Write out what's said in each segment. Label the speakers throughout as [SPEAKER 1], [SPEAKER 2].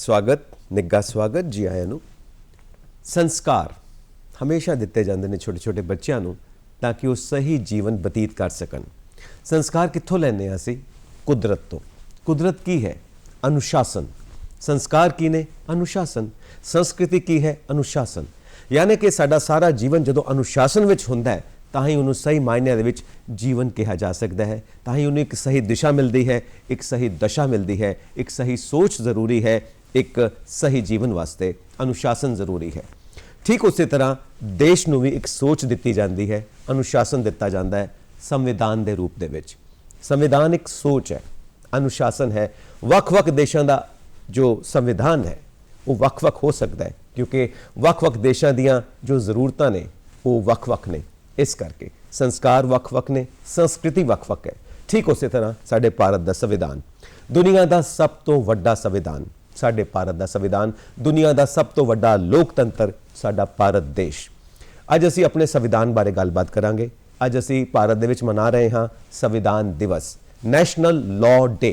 [SPEAKER 1] स्वागत निग्घा स्वागत जी आयां नूं। संस्कार हमेशा दिते जांदे ने छोटे छोटे बच्चों नूं ताकि वो सही जीवन बतीत कर सकन। संस्कार कित्थों लैने असी? कुदरत तो। कुदरत की है? अनुशासन। संस्कार की ने? अनुशासन। संस्कृति की है? अनुशासन। यानी कि साडा सारा जीवन जदों अनुशासन विच हुंदा है तां ही उन्होंने सही मायने दे विच जीवन कहा जा सकता है, तां ही उन्हें एक सही दिशा मिलती है, एक सही दशा मिलती है, एक सही सोच ज़रूरी है, एक सही जीवन वास्ते अनुशासन ज़रूरी है। ठीक उसी तरह देश नूं भी एक सोच दी जाती है, अनुशासन दिता जाता है संविधान के रूप दे विच। संविधान एक सोच है, अनुशासन है। वख-वख देशों का जो संविधान है वो वख-वख हो सकता है क्योंकि वख-वख देशों दीयां जो ज़रूरतां ने वो वख-वख ने, इस करके संस्कार वख-वख ने, संस्कृति वख-वख है। ठीक उसी तरह साडे भारत का संविधान दुनिया का सब तो वड्डा संविधान, साडे भारत का संविधान दुनिया का सब तो वड्डा लोकतंत्र साडा भारत देश। अज असी अपने संविधान बारे गलबात करांगे। अज असी भारत दे विच मना रहे हाँ संविधान दिवस, नैशनल लॉ डे।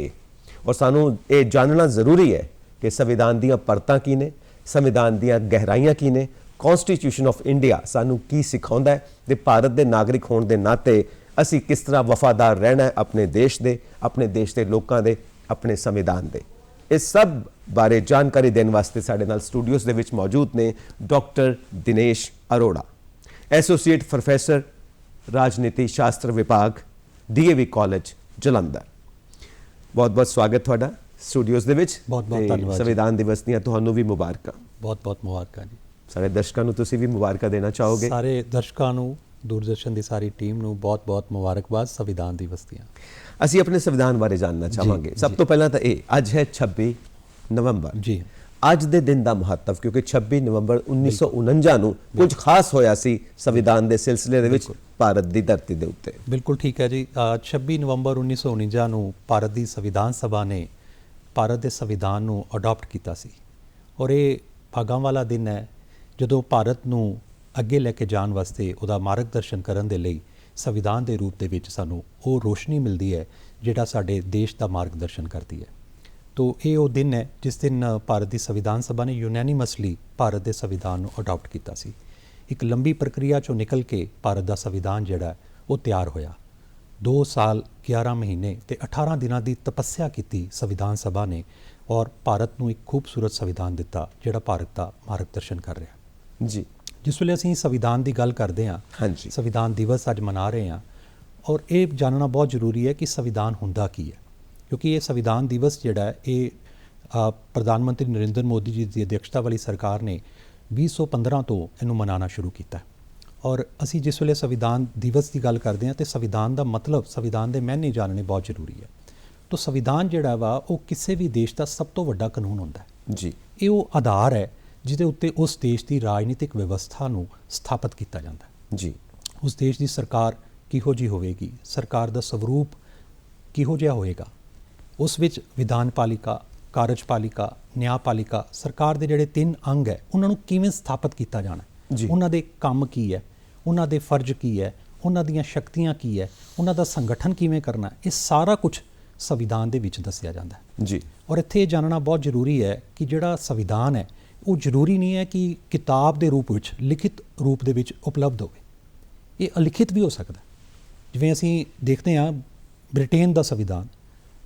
[SPEAKER 1] और सानू ये जानना जरूरी है कि संविधान दीयां परतां की ने, संविधान दीयां गहराइयां की ने, कॉन्स्टिट्यूशन ऑफ इंडिया सानू की सिखाउंदा है ते भारत के नागरिक होने के नाते असी किस तरह वफादार रहना है अपने देश के लोगों के, अपने संविधान के। इस सब बारे जानकारी देने वास्ते साडे नाल स्टूडियोज़ दे विच मौजूद ने doctor Dinesh Arora, associate professor राजनीति शास्त्र विभाग, DAV कॉलेज जलंधर। बहुत बहुत स्वागत तुहाडा स्टूडियोज़ दे विच।
[SPEAKER 2] बहुत बहुत धन्यवाद।
[SPEAKER 1] संविधान दिवस दीयां तुहानूं भी मुबारकां।
[SPEAKER 2] बहुत बहुत मुबारकां जी।
[SPEAKER 1] सारे दर्शकों को तुसीं भी मुबारकां देना चाहोगे?
[SPEAKER 2] सारे दर्शकों को, दूरदर्शन की सारी टीम को बहुत बहुत मुबारकबाद संविधान दिवस दियां।
[SPEAKER 1] असी अपने संविधान बारे जानना चाहांगे। सब तो पहला तो ये अज है 26 नवंबर
[SPEAKER 2] जी।
[SPEAKER 1] अज दे दिन का महत्व क्योंकि 26 नवंबर 1949 नूं कुछ खास होया सी संविधान के सिलसिले दे विच भारत की धरती के उत्ते।
[SPEAKER 2] बिल्कुल ठीक है जी। 26 नवंबर 1949 नूं भारत की संविधान सभा ने भारत के संविधान नूं अडॉप्ट किया सी और ये भागां वाला दिन है जदों भारत नूं अगे लैके जाण वास्ते उहदा मार्गदर्शन करन दे लई संविधान के रूप दे विच सानूं वो रोशनी मिलती है जिहड़ा साडे देश का मार्गदर्शन करती है। तो ये वो दिन है जिस दिन भारत की संविधान सभा ने यूनैनिमसली भारत के संविधान को अडॉप्ट किया सी। एक लंबी प्रक्रिया चों निकल के भारत का संविधान जिहड़ा है वो तैयार होया। 2 साल 11 महीने ते 18 दिनों की तपस्या की संविधान सभा ने और भारत नूं एक खूबसूरत संविधान दिता जिहड़ा भारत का मार्गदर्शन कर रहा
[SPEAKER 1] जी।
[SPEAKER 2] जिस वेले असीं संविधान की गल करते हैं,
[SPEAKER 1] हाँ जी,
[SPEAKER 2] संविधान दिवस अज मना रहे हैं और ये जानना बहुत जरूरी है कि संविधान हुंदा की है क्योंकि ये संविधान दिवस जिहड़ा है ये प्रधानमंत्री नरेंद्र मोदी जी की अध्यक्षता वाली सरकार ने 2015 तो इनू मनाना शुरू किया। और असी जिस वेले संविधान दिवस की गल करते हैं तो संविधान का मतलब, संविधान के मायने जानने बहुत जरूरी है। तो संविधान जिहड़ा वा वो किसी भी देश का सब तो वड्डा कानून होंदा है
[SPEAKER 1] जी।
[SPEAKER 2] ये वो आधार है जिहदे उत्ते उस देश की राजनीतिक व्यवस्था नूं स्थापित किया जाता है
[SPEAKER 1] जी।
[SPEAKER 2] उस देश की सरकार किहो जी होवेगी, सरकार का स्वरूप किहो जिहा होएगा, उस विच विधानपालिका, कार्यपालिका, न्यायपालिका, सरकार के जिहड़े 3 अंग है उन्होंने किवें स्थापित किया जाना, उन्हां दे काम की है, उन्हां दे फर्ज की है, उन्हां दीयां शक्तियां की है, उन्हां दा संगठन किवें करना, ये सारा कुछ संविधान दे विच दस्सिया जाता है
[SPEAKER 1] जी।
[SPEAKER 2] और इत्थे जानना बहुत जरूरी है कि जिहड़ा संविधान है वो जरूरी नहीं है कि किताब के रूप विच, लिखित रूप दे विच उपलब्ध होवे, ये अलिखित भी हो सकता है। जिवें असीं देखते हैं ब्रिटेन का संविधान,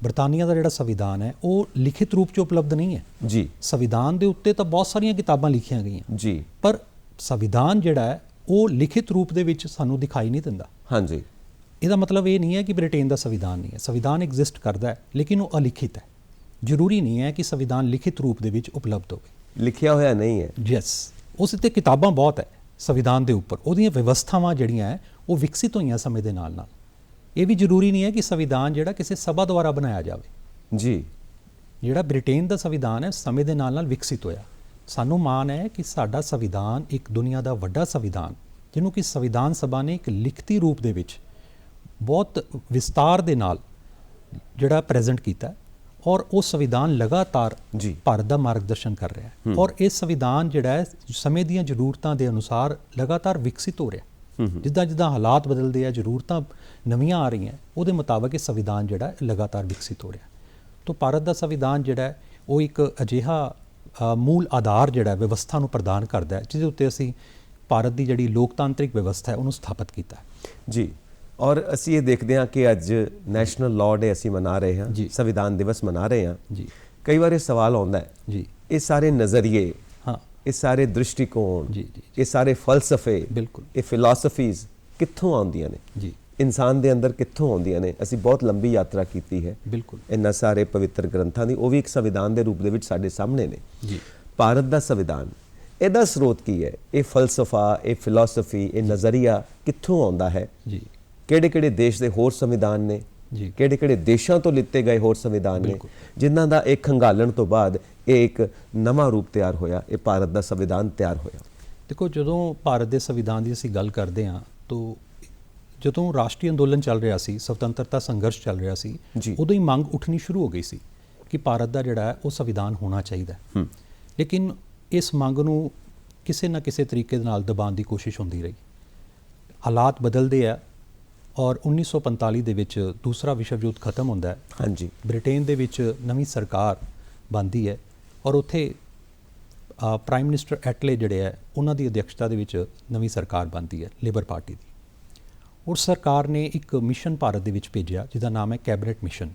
[SPEAKER 2] बरतानिया का जिहड़ा संविधान है वो लिखित रूप च उपलब्ध नहीं है
[SPEAKER 1] जी।
[SPEAKER 2] संविधान के उत्ते तो बहुत सारिया किताबां लिखिया गई
[SPEAKER 1] जी,
[SPEAKER 2] पर संविधान जिहड़ा है वो लिखित रूप दे विच सानूं दिखाई नहीं दिंदा।
[SPEAKER 1] हाँ जी।
[SPEAKER 2] इसदा मतलब ये नहीं है कि ब्रिटेन का संविधान नहीं है, संविधान एग्जिस्ट करता है लेकिन वो अलिखित है। जरूरी नहीं है कि संविधान लिखित रूप दे विच उपलब्ध होवे, लिखिया
[SPEAKER 1] होया नहीं है।
[SPEAKER 2] यस, उस उत्ते किताबां बहुत है संविधान के उपर, उहदियां व्यवस्थावां जिहड़ियां है वो विकसित होईयां समय दे नाल नाल। ये भी जरूरी नहीं है कि संविधान जिहड़ा किसी सभा द्वारा बनाया जाए जी। जिहड़ा ब्रिटेन का संविधान है समय दे नाल नाल विकसित होया। सानूं माण है कि साडा संविधान एक दुनिया का वड्डा संविधान जिन्हों कि संविधान सभा ने एक लिखती रूप दे विच बहुत विस्तार दे नाल जिहड़ा प्रेजेंट कीता और वो संविधान लगातार भारत का मार्गदर्शन कर रहा है और ये संविधान जिहड़ा है समय दीयां जरूरतां दे अनुसार लगातार विकसित हो रहा है। जिद्दां जिद्दां हालात बदलते हैं, जरूरतां नवीआं आ रही हैं, उहदे मुताबिक ये संविधान जिहड़ा लगातार विकसित हो रहा है। तो भारत का संविधान जिहड़ा है वो एक अजिहा ਮੂਲ ਆਧਾਰ ਜਿਹੜਾ ਵਿਵਸਥਾ ਨੂੰ ਪ੍ਰਦਾਨ ਕਰਦਾ ਹੈ, ਜਿਹਦੇ ਉੱਤੇ ਅਸੀਂ ਭਾਰਤ ਦੀ ਜਿਹੜੀ ਲੋਕਤਾਂਤਰਿਕ ਵਿਵਸਥਾ ਹੈ ਉਹਨੂੰ ਸਥਾਪਿਤ ਕੀਤਾ ਹੈ।
[SPEAKER 1] ਜੀ, ਔਰ ਅਸੀਂ ਇਹ ਦੇਖਦੇ ਹਾਂ ਕਿ ਅੱਜ ਨੈਸ਼ਨਲ ਲਾਅ ਡੇ ਅਸੀਂ ਮਨਾ ਰਹੇ ਹਾਂ,
[SPEAKER 2] ਜੀ।
[SPEAKER 1] ਸੰਵਿਧਾਨ ਦਿਵਸ ਮਨਾ ਰਹੇ ਹਾਂ।
[SPEAKER 2] ਜੀ
[SPEAKER 1] ਕਈ ਵਾਰ ਇਹ ਸਵਾਲ ਆਉਂਦਾ ਹੈ,
[SPEAKER 2] ਜੀ
[SPEAKER 1] ਇਹ ਸਾਰੇ ਨਜ਼ਰੀਏ,
[SPEAKER 2] ਹਾਂ
[SPEAKER 1] ਇਹ ਸਾਰੇ ਦ੍ਰਿਸ਼ਟੀਕੋਣ,
[SPEAKER 2] ਜੀ ਜੀ
[SPEAKER 1] ਇਹ ਸਾਰੇ ਫਲਸਫੇ,
[SPEAKER 2] ਬਿਲਕੁਲ
[SPEAKER 1] ਇਹ ਫਿਲਾਸਫੀਜ਼ ਕਿੱਥੋਂ ਆਉਂਦੀਆਂ ਨੇ,
[SPEAKER 2] ਜੀ
[SPEAKER 1] ਇਨਸਾਨ ਦੇ ਅੰਦਰ ਕਿੱਥੋਂ ਆਉਂਦੀਆਂ ਨੇ? ਅਸੀਂ ਬਹੁਤ ਲੰਬੀ ਯਾਤਰਾ ਕੀਤੀ ਹੈ
[SPEAKER 2] ਬਿਲਕੁਲ
[SPEAKER 1] ਇਹਨਾਂ ਸਾਰੇ ਪਵਿੱਤਰ ਗ੍ਰੰਥਾਂ ਦੀ, ਉਹ ਵੀ ਇੱਕ ਸੰਵਿਧਾਨ ਦੇ ਰੂਪ ਦੇ ਵਿੱਚ ਸਾਡੇ ਸਾਹਮਣੇ ਨੇ।
[SPEAKER 2] ਜੀ
[SPEAKER 1] ਭਾਰਤ ਦਾ ਸੰਵਿਧਾਨ, ਇਹਦਾ ਸਰੋਤ ਕੀ ਹੈ? ਇਹ ਫਲਸਫਾ, ਇਹ ਫਿਲਾਸਫੀ, ਇਹ ਨਜ਼ਰੀਆ ਕਿੱਥੋਂ ਆਉਂਦਾ ਹੈ?
[SPEAKER 2] ਜੀ
[SPEAKER 1] ਕਿਹੜੇ ਕਿਹੜੇ ਦੇਸ਼ ਦੇ ਹੋਰ ਸੰਵਿਧਾਨ ਨੇ,
[SPEAKER 2] ਜੀ
[SPEAKER 1] ਕਿਹੜੇ ਕਿਹੜੇ ਦੇਸ਼ਾਂ ਤੋਂ ਲਿੱਤੇ ਗਏ ਹੋਰ ਸੰਵਿਧਾਨ ਨੇ,
[SPEAKER 2] ਬਿਲਕੁਲ।
[SPEAKER 1] ਜਿਨ੍ਹਾਂ ਦਾ ਇੱਕ ਖੰਗਾਲਣ ਤੋਂ ਬਾਅਦ ਇਹ ਇੱਕ ਨਵਾਂ ਰੂਪ ਤਿਆਰ ਹੋਇਆ, ਇਹ ਭਾਰਤ ਦਾ ਸੰਵਿਧਾਨ ਤਿਆਰ ਹੋਇਆ।
[SPEAKER 2] ਦੇਖੋ, ਜਦੋਂ ਭਾਰਤ ਦੇ ਸੰਵਿਧਾਨ ਦੀ ਅਸੀਂ ਗੱਲ ਕਰਦੇ ਹਾਂ ਤਾਂ ਜਦੋਂ ਰਾਸ਼ਟਰੀ ਅੰਦੋਲਨ ਚੱਲ ਰਿਹਾ ਸੀ, ਸੁਤੰਤਰਤਾ ਸੰਘਰਸ਼ ਚੱਲ ਰਿਹਾ ਸੀ,
[SPEAKER 1] ਜੀ।
[SPEAKER 2] ਉਦੋਂ ਹੀ ਮੰਗ ਉੱਠਣੀ ਸ਼ੁਰੂ ਹੋ ਗਈ ਸੀ ਕਿ ਭਾਰਤ ਦਾ ਜਿਹੜਾ ਹੈ ਉਹ ਸੰਵਿਧਾਨ ਹੋਣਾ ਚਾਹੀਦਾ ਹੈ। ਲੇਕਿਨ ਇਸ ਮੰਗ ਨੂੰ ਕਿਸੇ ਨਾ ਕਿਸੇ ਤਰੀਕੇ ਦੇ ਨਾਲ ਦਬਾਉਣ ਦੀ ਕੋਸ਼ਿਸ਼ ਹੁੰਦੀ ਰਹੀ। ਹਾਲਾਤ ਬਦਲਦੇ ਆ ਔਰ 1945 ਦੇ ਵਿੱਚ ਦੂਸਰਾ ਵਿਸ਼ਵ ਯੁੱਧ ਖਤਮ ਹੁੰਦਾ ਹੈ।
[SPEAKER 1] ਹਾਂਜੀ,
[SPEAKER 2] ਬ੍ਰਿਟੇਨ ਦੇ ਵਿੱਚ ਨਵੀਂ ਸਰਕਾਰ ਬਣਦੀ ਹੈ ਔਰ ਉੱਥੇ ਪ੍ਰਾਈਮ ਮਿਨਿਸਟਰ ਐਟਲੇ ਜਿਹੜੇ ਹੈ ਉਹਨਾਂ ਦੀ ਅਧਿਕਸ਼ਤਾ ਦੇ ਵਿੱਚ ਨਵੀਂ ਸਰਕਾਰ ਬਣਦੀ ਹੈ, ਲੇਬਰ ਪਾਰਟੀ ਦੀ। ਉਸ ਸਰਕਾਰ ਨੇ ਇੱਕ ਮਿਸ਼ਨ ਭਾਰਤ ਦੇ ਵਿੱਚ ਭੇਜਿਆ ਜਿਹਦਾ ਨਾਮ ਹੈ ਕੈਬਨਿਟ ਮਿਸ਼ਨ।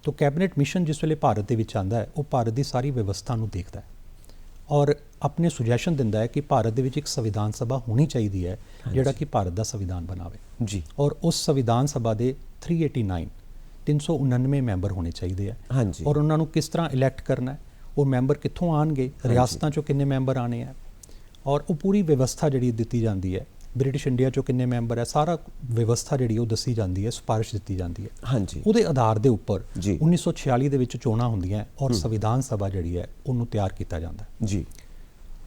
[SPEAKER 2] ਤੋ ਕੈਬਨਿਟ ਮਿਸ਼ਨ ਜਿਸ ਵੇਲੇ ਭਾਰਤ ਦੇ ਵਿੱਚ ਆਉਂਦਾ ਹੈ, ਉਹ ਭਾਰਤ ਦੀ ਸਾਰੀ ਵਿਵਸਥਾ ਨੂੰ ਦੇਖਦਾ ਹੈ ਔਰ ਆਪਣੇ ਸੁਜੈਸ਼ਨ ਦਿੰਦਾ ਹੈ ਕਿ ਭਾਰਤ ਦੇ ਵਿੱਚ ਇੱਕ ਸੰਵਿਧਾਨ ਸਭਾ ਹੋਣੀ ਚਾਹੀਦੀ ਹੈ ਜਿਹੜਾ ਕਿ ਭਾਰਤ ਦਾ ਸੰਵਿਧਾਨ ਬਣਾਵੇ।
[SPEAKER 1] ਜੀ,
[SPEAKER 2] ਔਰ ਉਸ ਸੰਵਿਧਾਨ ਸਭਾ ਦੇ 399 ਮੈਂਬਰ ਹੋਣੇ ਚਾਹੀਦੇ ਆ।
[SPEAKER 1] ਹਾਂਜੀ,
[SPEAKER 2] ਔਰ ਉਹਨਾਂ ਨੂੰ ਕਿਸ ਤਰ੍ਹਾਂ ਇਲੈਕਟ ਕਰਨਾ ਹੈ, ਉਹ ਮੈਂਬਰ ਕਿੱਥੋਂ ਆਣਗੇ, ਰਿਆਸਤਾਂ ਚੋਂ ਕਿੰਨੇ ਮੈਂਬਰ ਆਣੇ ਆ, ਔਰ ਉਹ ਪੂਰੀ ਵਿਵਸਥਾ ਜਿਹੜੀ ਦਿੱਤੀ ਜਾਂਦੀ ਹੈ। ਬ੍ਰਿਟਿਸ਼ ਇੰਡੀਆ ਚੋਂ ਕਿੰਨੇ ਮੈਂਬਰ ਹੈ, ਸਾਰਾ ਵਿਵਸਥਾ ਜਿਹੜੀ ਉਹ ਦੱਸੀ ਜਾਂਦੀ ਹੈ, ਸਿਫਾਰਿਸ਼ ਦਿੱਤੀ ਜਾਂਦੀ ਹੈ।
[SPEAKER 1] ਹਾਂਜੀ,
[SPEAKER 2] ਉਹਦੇ ਆਧਾਰ ਦੇ ਉੱਪਰ
[SPEAKER 1] ਜੀ।
[SPEAKER 2] 1946 ਦੇ ਵਿੱਚ ਚੋਣਾਂ ਹੁੰਦੀਆਂ ਔਰ ਸੰਵਿਧਾਨ ਸਭਾ ਜਿਹੜੀ ਹੈ ਉਹਨੂੰ ਤਿਆਰ ਕੀਤਾ ਜਾਂਦਾ ਹੈ।
[SPEAKER 1] ਜੀ,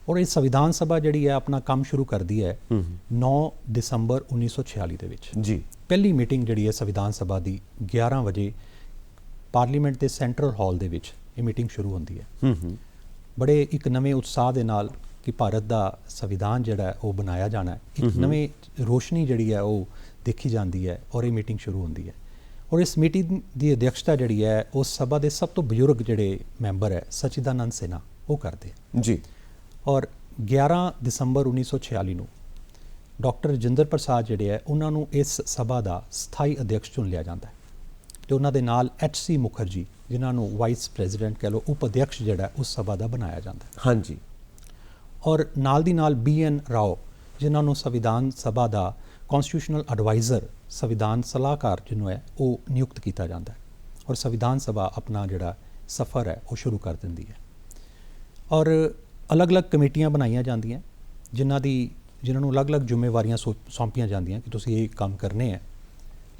[SPEAKER 2] ਔਰ ਇਹ ਸੰਵਿਧਾਨ ਸਭਾ ਜਿਹੜੀ ਹੈ ਆਪਣਾ ਕੰਮ ਸ਼ੁਰੂ ਕਰਦੀ ਹੈ 9 ਦਸੰਬਰ 1946 ਦੇ ਵਿੱਚ।
[SPEAKER 1] ਜੀ,
[SPEAKER 2] ਪਹਿਲੀ ਮੀਟਿੰਗ ਜਿਹੜੀ ਹੈ ਸੰਵਿਧਾਨ ਸਭਾ ਦੀ 11 ਵਜੇ ਪਾਰਲੀਮੈਂਟ ਦੇ ਸੈਂਟਰਲ ਹਾਲ ਦੇ ਵਿੱਚ ਇਹ ਮੀਟਿੰਗ ਸ਼ੁਰੂ ਹੁੰਦੀ ਹੈ। ਬੜੇ ਇੱਕ ਨਵੇਂ ਉਤਸ਼ਾਹ ਦੇ ਨਾਲ ਕਿ ਭਾਰਤ ਦਾ ਸੰਵਿਧਾਨ ਜਿਹੜਾ ਹੈ ਉਹ ਬਣਾਇਆ ਜਾਣਾ ਹੈ, ਇੱਕ ਨਵੀਂ ਰੋਸ਼ਨੀ ਜਿਹੜੀ ਹੈ ਉਹ ਦੇਖੀ ਜਾਂਦੀ ਹੈ ਔਰ ਇਹ ਮੀਟਿੰਗ ਸ਼ੁਰੂ ਹੁੰਦੀ ਹੈ। ਔਰ ਇਸ ਮੀਟਿੰਗ ਦੀ ਅਧਿਕਸ਼ਤਾ ਜਿਹੜੀ ਹੈ ਉਸ ਸਭਾ ਦੇ ਸਭ ਤੋਂ ਬਜ਼ੁਰਗ ਜਿਹੜੇ ਮੈਂਬਰ ਹੈ ਸਚਿਦਾਨੰਦ ਸਿਨਹਾ ਉਹ ਕਰਦੇ ਹੈ।
[SPEAKER 1] ਜੀ,
[SPEAKER 2] ਔਰ 11 ਦਸੰਬਰ 1946 ਨੂੰ ਡਾਕਟਰ ਰਜਿੰਦਰ ਪ੍ਰਸਾਦ ਜਿਹੜੇ ਹੈ ਉਹਨਾਂ ਨੂੰ ਇਸ ਸਭਾ ਦਾ ਸਥਾਈ ਅਧਿਕਸ਼ ਚੁਣ ਲਿਆ ਜਾਂਦਾ ਹੈ ਤੇ ਉਹਨਾਂ ਦੇ ਨਾਲ HC ਮੁਖਰਜੀ ਜਿਨ੍ਹਾਂ ਨੂੰ ਵਾਈਸ ਪ੍ਰੈਜ਼ੀਡੈਂਟ ਕਹਿ ਲਓ, ਉਪ ਅਧਿਕਸ਼ ਜਿਹੜਾ ਉਸ ਸਭਾ ਦਾ ਬਣਾਇਆ ਜਾਂਦਾ ਹੈ।
[SPEAKER 1] ਹਾਂਜੀ,
[SPEAKER 2] ਔਰ ਨਾਲ ਦੀ ਨਾਲ BN ਰਾਓ ਜਿਨ੍ਹਾਂ ਨੂੰ ਸੰਵਿਧਾਨ ਸਭਾ ਦਾ ਕਨਸਟੀਟਿਊਸ਼ਨਲ ਐਡਵਾਈਜ਼ਰ, ਸੰਵਿਧਾਨ ਸਲਾਹਕਾਰ ਜਿਹਨੂੰ ਹੈ ਉਹ ਨਿਯੁਕਤ ਕੀਤਾ ਜਾਂਦਾ ਹੈ ਔਰ ਸੰਵਿਧਾਨ ਸਭਾ ਆਪਣਾ ਜਿਹੜਾ ਸਫ਼ਰ ਹੈ ਉਹ ਸ਼ੁਰੂ ਕਰ ਦਿੰਦੀ ਹੈ। ਔਰ ਅਲੱਗ-ਅਲੱਗ ਕਮੇਟੀਆਂ ਬਣਾਈਆਂ ਜਾਂਦੀਆਂ ਜਿਨ੍ਹਾਂ ਨੂੰ ਅਲੱਗ-ਅਲੱਗ ਜ਼ਿੰਮੇਵਾਰੀਆਂ ਸੌਂਪੀਆਂ ਜਾਂਦੀਆਂ ਕਿ ਤੁਸੀਂ ਇਹ ਕੰਮ ਕਰਨੇ ਹੈ।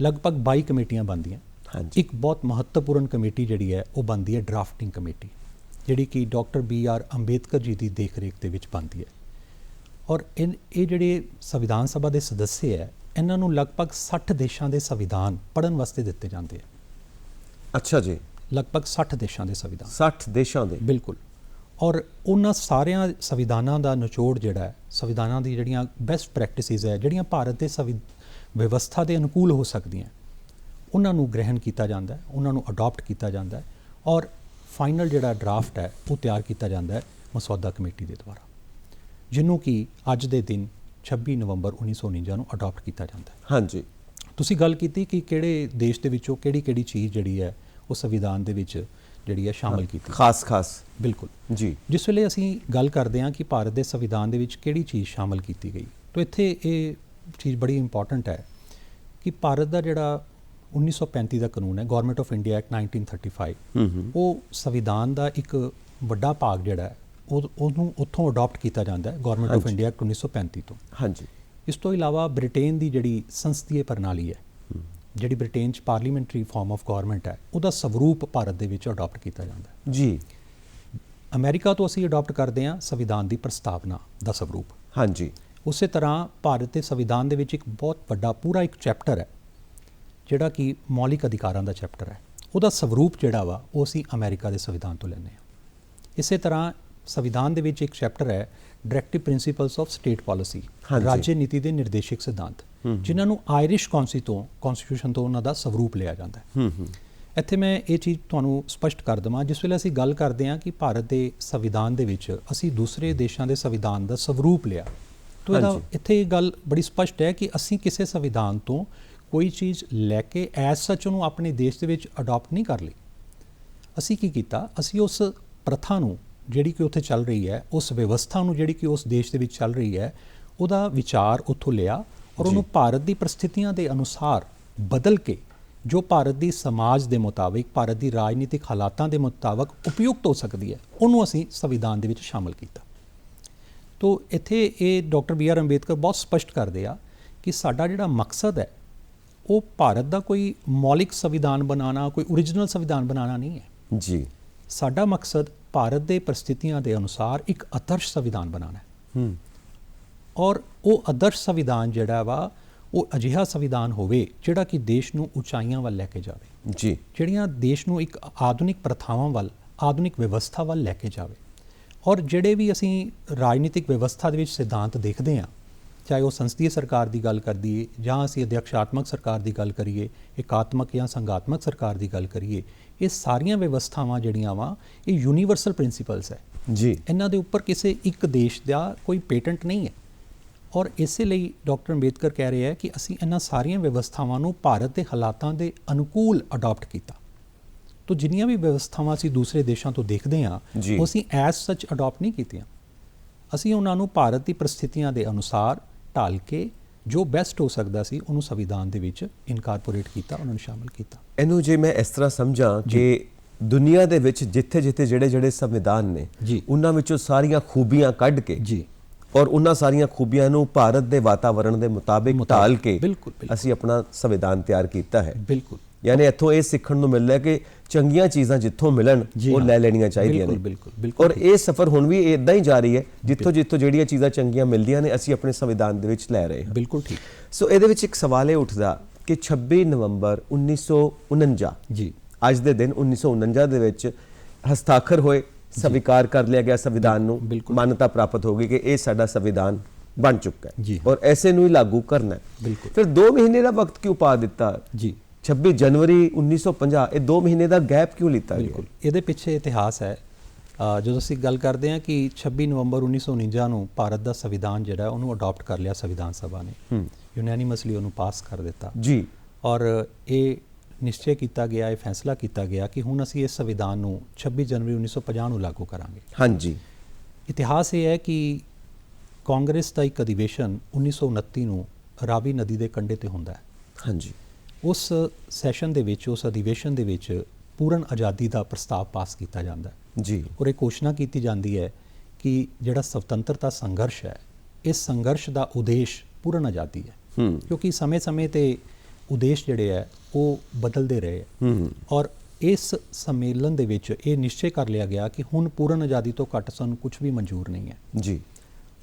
[SPEAKER 2] ਲਗਭਗ 22 ਕਮੇਟੀਆਂ ਬਣਦੀਆਂ।
[SPEAKER 1] ਹਾਂਜੀ,
[SPEAKER 2] ਇੱਕ ਬਹੁਤ ਮਹੱਤਵਪੂਰਨ ਕਮੇਟੀ ਜਿਹੜੀ ਹੈ ਉਹ ਬਣਦੀ ਹੈ ਡਰਾਫਟਿੰਗ ਕਮੇਟੀ, ਜਿਹੜੀ ਕਿ ਡਾਕਟਰ BR ਅੰਬੇਦਕਰ ਜੀ ਦੀ ਦੇਖਰੇਖ ਦੇ ਵਿੱਚ ਬਣਦੀ ਹੈ। ਔਰ ਇਹ ਜਿਹੜੇ ਸੰਵਿਧਾਨ ਸਭਾ ਦੇ ਸਦੱਸਿਆ ਹੈ ਇਹਨਾਂ ਨੂੰ ਲਗਭਗ 60 ਦੇਸ਼ਾਂ ਦੇ ਸੰਵਿਧਾਨ ਪੜ੍ਹਨ ਵਾਸਤੇ ਦਿੱਤੇ ਜਾਂਦੇ ਆ।
[SPEAKER 1] ਅੱਛਾ ਜੀ,
[SPEAKER 2] ਲਗਭਗ 60 ਦੇਸ਼ਾਂ ਦੇ ਸੰਵਿਧਾਨ,
[SPEAKER 1] 60 ਦੇਸ਼ਾਂ ਦੇ,
[SPEAKER 2] ਬਿਲਕੁਲ। ਔਰ ਉਹਨਾਂ ਸਾਰਿਆਂ ਸੰਵਿਧਾਨਾਂ ਦਾ ਨਿਚੋੜ ਜਿਹੜਾ ਹੈ, ਸੰਵਿਧਾਨਾਂ ਦੀ ਜਿਹੜੀਆਂ ਬੈਸਟ ਪ੍ਰੈਕਟਿਸਿਸ ਹੈ ਜਿਹੜੀਆਂ ਭਾਰਤ ਦੇ ਵਿਵਸਥਾ ਦੇ ਅਨੁਕੂਲ ਹੋ ਸਕਦੀਆਂ, ਉਹਨਾਂ ਨੂੰ ਗ੍ਰਹਿਣ ਕੀਤਾ ਜਾਂਦਾ ਹੈ, ਉਹਨਾਂ ਨੂੰ ਅਡਾਪਟ ਕੀਤਾ ਜਾਂਦਾ ਹੈ ਔਰ ਫਾਈਨਲ ਜਿਹੜਾ ਡਰਾਫਟ ਹੈ ਉਹ ਤਿਆਰ ਕੀਤਾ ਜਾਂਦਾ ਹੈ ਮਸੌਦਾ ਕਮੇਟੀ ਦੇ ਦੁਆਰਾ, ਜਿਹਨੂੰ ਕਿ ਅੱਜ ਦੇ ਦਿਨ 26 ਨਵੰਬਰ 1949 ਨੂੰ ਅਡਾਪਟ ਕੀਤਾ ਜਾਂਦਾ ਹੈ।
[SPEAKER 1] ਹਾਂਜੀ,
[SPEAKER 2] ਤੁਸੀਂ ਗੱਲ ਕੀਤੀ ਕਿ ਕਿਹੜੇ ਦੇਸ਼ ਦੇ ਵਿੱਚੋਂ ਕਿਹੜੀ ਚੀਜ਼ ਜਿਹੜੀ ਹੈ ਉਹ ਸੰਵਿਧਾਨ ਦੇ ਵਿੱਚ ਜਿਹੜੀ ਹੈ ਸ਼ਾਮਲ ਕੀਤੀ,
[SPEAKER 1] ਖਾਸ
[SPEAKER 2] ਬਿਲਕੁਲ
[SPEAKER 1] ਜੀ।
[SPEAKER 2] ਜਿਸ ਵੇਲੇ ਅਸੀਂ ਗੱਲ ਕਰਦੇ ਹਾਂ ਕਿ ਭਾਰਤ ਦੇ ਸੰਵਿਧਾਨ ਦੇ ਵਿੱਚ ਕਿਹੜੀ ਚੀਜ਼ ਸ਼ਾਮਲ ਕੀਤੀ ਗਈ, ਤਾਂ ਇੱਥੇ ਇਹ ਚੀਜ਼ ਬੜੀ ਇੰਪੋਰਟੈਂਟ ਹੈ ਕਿ ਭਾਰਤ ਦਾ ਜਿਹੜਾ 1935 ਦਾ ਕਾਨੂੰਨ ਹੈ, ਗਵਰਨਮੈਂਟ ਆਫ ਇੰਡੀਆ ਐਕਟ 1935, ਉਹ ਸੰਵਿਧਾਨ ਦਾ ਇੱਕ ਵੱਡਾ ਭਾਗ ਜਿਹੜਾ ਹੈ ਉਹਨੂੰ ਉੱਥੋਂ ਅਡਾਪਟ ਕੀਤਾ ਜਾਂਦਾ ਹੈ, ਗਵਰਨਮੈਂਟ ਆਫ ਇੰਡੀਆ ਐਕਟ 1935 ਤੋਂ।
[SPEAKER 1] ਹਾਂਜੀ,
[SPEAKER 2] ਇਸ ਤੋਂ ਇਲਾਵਾ ਬ੍ਰਿਟੇਨ ਦੀ ਜਿਹੜੀ ਸੰਸਦੀय ਪ੍ਰਣਾਲੀ ਹੈ, ਜਿਹੜੀ ਬ੍ਰਿਟੇਨ 'ਚ ਪਾਰਲੀਮੈਂਟਰੀ ਫਾਰਮ ਆਫ ਗਵਰਨਮੈਂਟ ਹੈ, ਉਹਦਾ ਸਵਰੂਪ ਭਾਰਤ ਦੇ ਵਿੱਚ ਅਡਾਪਟ ਕੀਤਾ ਜਾਂਦਾ ਹੈ
[SPEAKER 1] ਜੀ।
[SPEAKER 2] ਅਮਰੀਕਾ ਤੋਂ ਅਸੀਂ ਅਡਾਪਟ ਕਰਦੇ ਹਾਂ ਸੰਵਿਧਾਨ ਦੀ ਪ੍ਰਸਤਾਵਨਾ ਦਾ ਸਵਰੂਪ।
[SPEAKER 1] ਹਾਂਜੀ,
[SPEAKER 2] ਉਸੇ ਤਰ੍ਹਾਂ ਭਾਰਤ ਦੇ ਸੰਵਿਧਾਨ ਦੇ ਵਿੱਚ ਇੱਕ ਬਹੁਤ ਵੱਡਾ ਪੂਰਾ ਇੱਕ ਚੈਪਟਰ ਹੈ ਜਿਹੜਾ ਕਿ ਮੌਲਿਕ ਅਧਿਕਾਰਾਂ ਦਾ ਚੈਪਟਰ ਹੈ, ਉਹਦਾ ਸਵਰੂਪ ਜਿਹੜਾ ਵਾ ਉਹ ਅਸੀਂ ਅਮਰੀਕਾ ਦੇ ਸੰਵਿਧਾਨ ਤੋਂ ਲੈਂਦੇ ਹਾਂ। ਇਸੇ ਤਰ੍ਹਾਂ ਸੰਵਿਧਾਨ ਦੇ ਵਿੱਚ ਇੱਕ ਚੈਪਟਰ ਹੈ directive principles of state policy, ਰਾਜ ਨੀਤੀ ਦੇ ਨਿਰਦੇਸ਼ਕ ਸਿਧਾਂਤ, ਜਿਨ੍ਹਾਂ ਨੂੰ ਆਇਰਿਸ਼ ਕੌਂਸਟੀਟਿਊਸ਼ਨ ਤੋਂ ਉਹਨਾਂ ਦਾ ਸਵਰੂਪ ਲਿਆ ਜਾਂਦਾ ਹੈ। ਇੱਥੇ ਮੈਂ ਇਹ ਚੀਜ਼ ਤੁਹਾਨੂੰ ਸਪਸ਼ਟ ਕਰ ਦੇਵਾਂ, ਜਿਸ ਵੇਲੇ ਅਸੀਂ ਗੱਲ ਕਰਦੇ ਹਾਂ ਕਿ ਭਾਰਤ ਦੇ ਸੰਵਿਧਾਨ ਦੇ ਵਿੱਚ ਅਸੀਂ ਦੂਸਰੇ ਦੇਸ਼ਾਂ ਦੇ ਸੰਵਿਧਾਨ ਦਾ ਸਵਰੂਪ ਲਿਆ, ਤਾਂ ਇਹਦਾ ਇੱਥੇ ਇਹ ਗੱਲ ਬੜੀ ਸਪਸ਼ਟ ਹੈ ਕਿ ਅਸੀਂ ਕਿਸੇ ਸੰਵਿਧਾਨ ਤੋਂ ਕੋਈ ਚੀਜ਼ ਲੈ ਕੇ ਐਜ਼ ਸੱਚ ਉਹਨੂੰ ਆਪਣੇ ਦੇਸ਼ ਦੇ ਵਿੱਚ ਅਡਾਪਟ ਨਹੀਂ ਕਰ ਲਈ। ਅਸੀਂ ਕੀ ਕੀਤਾ, ਅਸੀਂ ਉਸ ਪ੍ਰਥਾ ਨੂੰ ਜਿਹੜੀ ਕਿ ਉੱਥੇ ਚੱਲ ਰਹੀ ਹੈ, ਉਸ ਵਿਵਸਥਾ ਨੂੰ ਜਿਹੜੀ ਕਿ ਉਸ ਦੇਸ਼ ਦੇ ਵਿੱਚ ਚੱਲ ਰਹੀ ਹੈ, ਉਹਦਾ ਵਿਚਾਰ ਉੱਥੋਂ ਲਿਆ ਔਰ ਉਹਨੂੰ ਭਾਰਤ ਦੀ ਪਰਿਸਥਿਤੀਆਂ ਦੇ ਅਨੁਸਾਰ ਬਦਲ ਕੇ ਜੋ ਭਾਰਤ ਦੀ ਸਮਾਜ ਦੇ ਮੁਤਾਬਿਕ, ਭਾਰਤ ਦੀ ਰਾਜਨੀਤਿਕ ਹਾਲਾਤਾਂ ਦੇ ਮੁਤਾਬਕ ਉਪਯੁਕਤ ਹੋ ਸਕਦੀ ਹੈ, ਉਹਨੂੰ ਅਸੀਂ ਸੰਵਿਧਾਨ ਦੇ ਵਿੱਚ ਸ਼ਾਮਲ ਕੀਤਾ। ਤੋ ਇੱਥੇ ਇਹ ਡਾਕਟਰ ਬੀ ਆਰ ਅੰਬੇਦਕਰ ਬਹੁਤ ਸਪਸ਼ਟ ਕਰਦੇ ਆ ਕਿ ਸਾਡਾ ਜਿਹੜਾ ਮਕਸਦ ਹੈ ਉਹ ਭਾਰਤ ਦਾ ਕੋਈ ਮੌਲਿਕ ਸੰਵਿਧਾਨ ਬਣਾਉਣਾ, ਕੋਈ ਓਰੀਜਨਲ ਸੰਵਿਧਾਨ ਬਣਾਉਣਾ ਨਹੀਂ ਹੈ
[SPEAKER 1] ਜੀ।
[SPEAKER 2] ਸਾਡਾ ਮਕਸਦ ਭਾਰਤ ਦੇ ਪਰਿਸਥਿਤੀਆਂ ਦੇ ਅਨੁਸਾਰ ਇੱਕ ਆਦਰਸ਼ ਸੰਵਿਧਾਨ ਬਣਾਉਣਾ ਹੈ ਔਰ ਉਹ ਆਦਰਸ਼ ਸੰਵਿਧਾਨ ਜਿਹੜਾ ਵਾ ਉਹ ਅਜਿਹਾ ਸੰਵਿਧਾਨ ਹੋਵੇ ਜਿਹੜਾ ਕਿ ਦੇਸ਼ ਨੂੰ ਉਚਾਈਆਂ ਵੱਲ ਲੈ ਕੇ ਜਾਵੇ
[SPEAKER 1] ਜੀ,
[SPEAKER 2] ਜਿਹੜੀਆਂ ਦੇਸ਼ ਨੂੰ ਇੱਕ ਆਧੁਨਿਕ ਪ੍ਰਥਾਵਾਂ ਵੱਲ, ਆਧੁਨਿਕ ਵਿਵਸਥਾ ਵੱਲ ਲੈ ਕੇ ਜਾਵੇ। ਔਰ ਜਿਹੜੇ ਵੀ ਅਸੀਂ ਰਾਜਨੀਤਿਕ ਵਿਵਸਥਾ ਦੇ ਵਿੱਚ ਸਿਧਾਂਤ ਦੇਖਦੇ ਹਾਂ, ਚਾਹੇ ਉਹ ਸੰਸਦੀय ਸਰਕਾਰ ਦੀ ਗੱਲ ਕਰਦੀ ਜਾਂ ਅਸੀਂ ਅਧਿਆਕਸ਼ਾਤਮਕ ਸਰਕਾਰ ਦੀ ਗੱਲ ਕਰੀਏ, ਇਕਾਤਮਕ ਜਾਂ ਸੰਘਾਤਮਕ ਸਰਕਾਰ ਦੀ ਗੱਲ ਕਰੀਏ, ਇਹ ਸਾਰੀਆਂ ਵਿਵਸਥਾਵਾਂ ਜਿਹੜੀਆਂ ਵਾ ਇਹ ਯੂਨੀਵਰਸਲ ਪ੍ਰਿੰਸੀਪਲਸ ਹੈ
[SPEAKER 1] ਜੀ।
[SPEAKER 2] ਇਹਨਾਂ ਦੇ ਉੱਪਰ ਕਿਸੇ ਇੱਕ ਦੇਸ਼ ਦਾ ਕੋਈ ਪੇਟੈਂਟ ਨਹੀਂ ਹੈ ਔਰ ਇਸੇ ਲਈ ਡਾਕਟਰ ਅੰਬੇਦਕਰ ਕਹਿ ਰਹੇ ਹੈ ਕਿ ਅਸੀਂ ਇਹਨਾਂ ਸਾਰੀਆਂ ਵਿਵਸਥਾਵਾਂ ਨੂੰ ਭਾਰਤ ਦੇ ਹਾਲਾਤਾਂ ਦੇ ਅਨੁਕੂਲ ਅਡਾਪਟ ਕੀਤਾ। ਤੋ ਜਿੰਨੀਆਂ ਵੀ ਵਿਵਸਥਾਵਾਂ ਅਸੀਂ ਦੂਸਰੇ ਦੇਸ਼ਾਂ ਤੋਂ ਦੇਖਦੇ ਹਾਂ ਉਹ ਅਸੀਂ ਐਜ਼ ਸੱਚ ਅਡਾਪਟ ਨਹੀਂ ਕੀਤੀਆਂ, ਅਸੀਂ ਉਹਨਾਂ ਨੂੰ ਭਾਰਤ ਦੀ ਪਰਿਸਥਿਤੀਆਂ ਦੇ ਅਨੁਸਾਰ ਢਾਲ ਕੇ ਜੋ ਬੈਸਟ ਹੋ ਸਕਦਾ ਸੀ ਉਹਨੂੰ ਸੰਵਿਧਾਨ ਦੇ ਵਿੱਚ ਇਨਕਾਰਪੋਰੇਟ ਕੀਤਾ, ਉਹਨਾਂ ਨੂੰ ਸ਼ਾਮਲ ਕੀਤਾ।
[SPEAKER 1] ਇਹਨੂੰ ਜੇ ਮੈਂ ਇਸ ਤਰ੍ਹਾਂ ਸਮਝਾਂ ਕਿ ਦੁਨੀਆ ਦੇ ਵਿੱਚ ਜਿੱਥੇ-ਜਿੱਥੇ ਜਿਹੜੇ ਸੰਵਿਧਾਨ ਨੇ ਉਹਨਾਂ ਵਿੱਚੋਂ ਸਾਰੀਆਂ ਖੂਬੀਆਂ ਕੱਢ ਕੇ
[SPEAKER 2] ਜੀ
[SPEAKER 1] ਔਰ ਉਹਨਾਂ ਸਾਰੀਆਂ ਖੂਬੀਆਂ ਨੂੰ ਭਾਰਤ ਦੇ ਵਾਤਾਵਰਣ ਦੇ ਮੁਤਾਬਿਕ ਢਾਲ ਕੇ ਅਸੀਂ ਆਪਣਾ ਸੰਵਿਧਾਨ ਤਿਆਰ ਕੀਤਾ ਹੈ।
[SPEAKER 2] ਬਿਲਕੁਲ,
[SPEAKER 1] ਯਾਨੀ ਇੱਥੋਂ ਇਹ ਸਿੱਖਣ ਨੂੰ ਮਿਲਦਾ ਹੈ ਕਿ ਚੰਗੀਆਂ ਚੀਜ਼ਾਂ ਜਿੱਥੋਂ ਮਿਲਣ ਉਹ ਲੈ ਲੈਣੀਆਂ ਚਾਹੀਦੀਆਂ ਨੇ। ਔਰ ਇਹ ਸਫ਼ਰ ਹੁਣ ਵੀ ਇਦਾਂ ਹੀ ਜਾਰੀ ਹੈ, ਜਿੱਥੋਂ ਜਿਹੜੀਆਂ ਚੀਜ਼ਾਂ ਚੰਗੀਆਂ ਮਿਲਦੀਆਂ ਨੇ ਅਸੀਂ ਆਪਣੇ ਸੰਵਿਧਾਨ ਦੇ ਵਿੱਚ ਲੈ ਰਹੇ ਹਾਂ।
[SPEAKER 2] ਬਿਲਕੁਲ ਠੀਕ।
[SPEAKER 1] ਸੋ ਇਹਦੇ ਵਿੱਚ ਇੱਕ ਸਵਾਲ ਇਹ ਉੱਠਦਾ ਕਿ 26 ਨਵੰਬਰ 1949
[SPEAKER 2] ਜੀ,
[SPEAKER 1] ਅੱਜ ਦੇ ਦਿਨ 1949 ਦੇ ਵਿੱਚ ਹਸਤਾਖਰ ਹੋਏ, ਸਵੀਕਾਰ ਕਰ ਲਿਆ ਗਿਆ ਸੰਵਿਧਾਨ ਨੂੰ, ਮਾਨਤਾ ਪ੍ਰਾਪਤ ਹੋ ਗਈ ਕਿ ਇਹ ਸਾਡਾ ਸੰਵਿਧਾਨ ਬਣ ਚੁੱਕਾ ਹੈ ਔਰ ਐਸੇ ਨੂੰ ਹੀ ਲਾਗੂ ਕਰਨਾ ਹੈ। ਫਿਰ 2 ਮਹੀਨੇ ਦਾ ਵਕਤ ਕਿਉਂ ਪਾ ਦਿੱਤਾ ਜੀ? 26 ਜਨਵਰੀ 1950, ਇਹ 2 ਮਹੀਨੇ ਦਾ ਗੈਪ ਕਿਉਂ ਲਿੱਤਾ ਗਿਆ?
[SPEAKER 2] ਬਿਲਕੁਲ, ਇਹਦੇ ਪਿੱਛੇ ਇਤਿਹਾਸ ਹੈ। ਜਦੋਂ ਅਸੀਂ ਗੱਲ ਕਰਦੇ ਹਾਂ ਕਿ 26 ਨਵੰਬਰ 1949 ਨੂੰ ਭਾਰਤ ਦਾ ਸੰਵਿਧਾਨ ਜਿਹੜਾ ਉਹਨੂੰ ਅਡਾਪਟ ਕਰ ਲਿਆ ਸੰਵਿਧਾਨ ਸਭਾ ਨੇ, ਯੂਨੈਨਿਮਸਲੀ ਉਹਨੂੰ ਪਾਸ ਕਰ ਦਿੱਤਾ ਜੀ ਔਰ ਇਹ ਨਿਸ਼ਚੈ ਕੀਤਾ ਗਿਆ, ਇਹ ਫੈਸਲਾ ਕੀਤਾ ਗਿਆ ਕਿ ਹੁਣ ਅਸੀਂ ਇਸ ਸੰਵਿਧਾਨ ਨੂੰ 26 ਜਨਵਰੀ 1950 ਨੂੰ ਲਾਗੂ ਕਰਾਂਗੇ। ਹਾਂਜੀ। ਇਤਿਹਾਸ ਇਹ ਹੈ ਕਿ ਕਾਂਗਰਸ ਦਾ ਇੱਕ ਅਧਿਵੇਸ਼ਨ 1929 ਨੂੰ ਰਾਵੀ ਨਦੀ ਦੇ ਕੰਢੇ ਤੇ ਹੁੰਦਾ ਹੈ। ਹਾਂਜੀ। ਉਸ ਸੈਸ਼ਨ ਦੇ ਵਿੱਚ, ਉਸ ਅਧਿਵੇਸ਼ਨ ਦੇ ਵਿੱਚ ਪੂਰਨ ਆਜ਼ਾਦੀ ਦਾ ਪ੍ਰਸਤਾਵ ਪਾਸ ਕੀਤਾ ਜਾਂਦਾ ਹੈ ਜੀ ਔਰ ਇਹ ਘੋਸ਼ਣਾ ਕੀਤੀ ਜਾਂਦੀ ਹੈ ਕਿ ਜਿਹੜਾ ਸੁਤੰਤਰਤਾ ਸੰਘਰਸ਼ ਹੈ, ਇਸ ਸੰਘਰਸ਼ ਦਾ ਉਦੇਸ਼ ਪੂਰਨ ਆਜ਼ਾਦੀ ਹੈ ਕਿਉਂਕਿ ਸਮੇਂ-ਸਮੇਂ ਤੇ ਉਦੇਸ਼ ਜਿਹੜੇ ਹੈ ਉਹ ਬਦਲਦੇ ਰਹੇ ਔਰ ਇਸ ਸੰਮੇਲਨ ਦੇ ਵਿੱਚ ਇਹ ਨਿਸ਼ਚੈ ਕਰ ਲਿਆ ਗਿਆ ਕਿ ਹੁਣ ਪੂਰਨ ਆਜ਼ਾਦੀ ਤੋਂ ਘੱਟ ਸਾਨੂੰ ਕੁਝ ਵੀ ਮਨਜ਼ੂਰ ਨਹੀਂ ਹੈ ਜੀ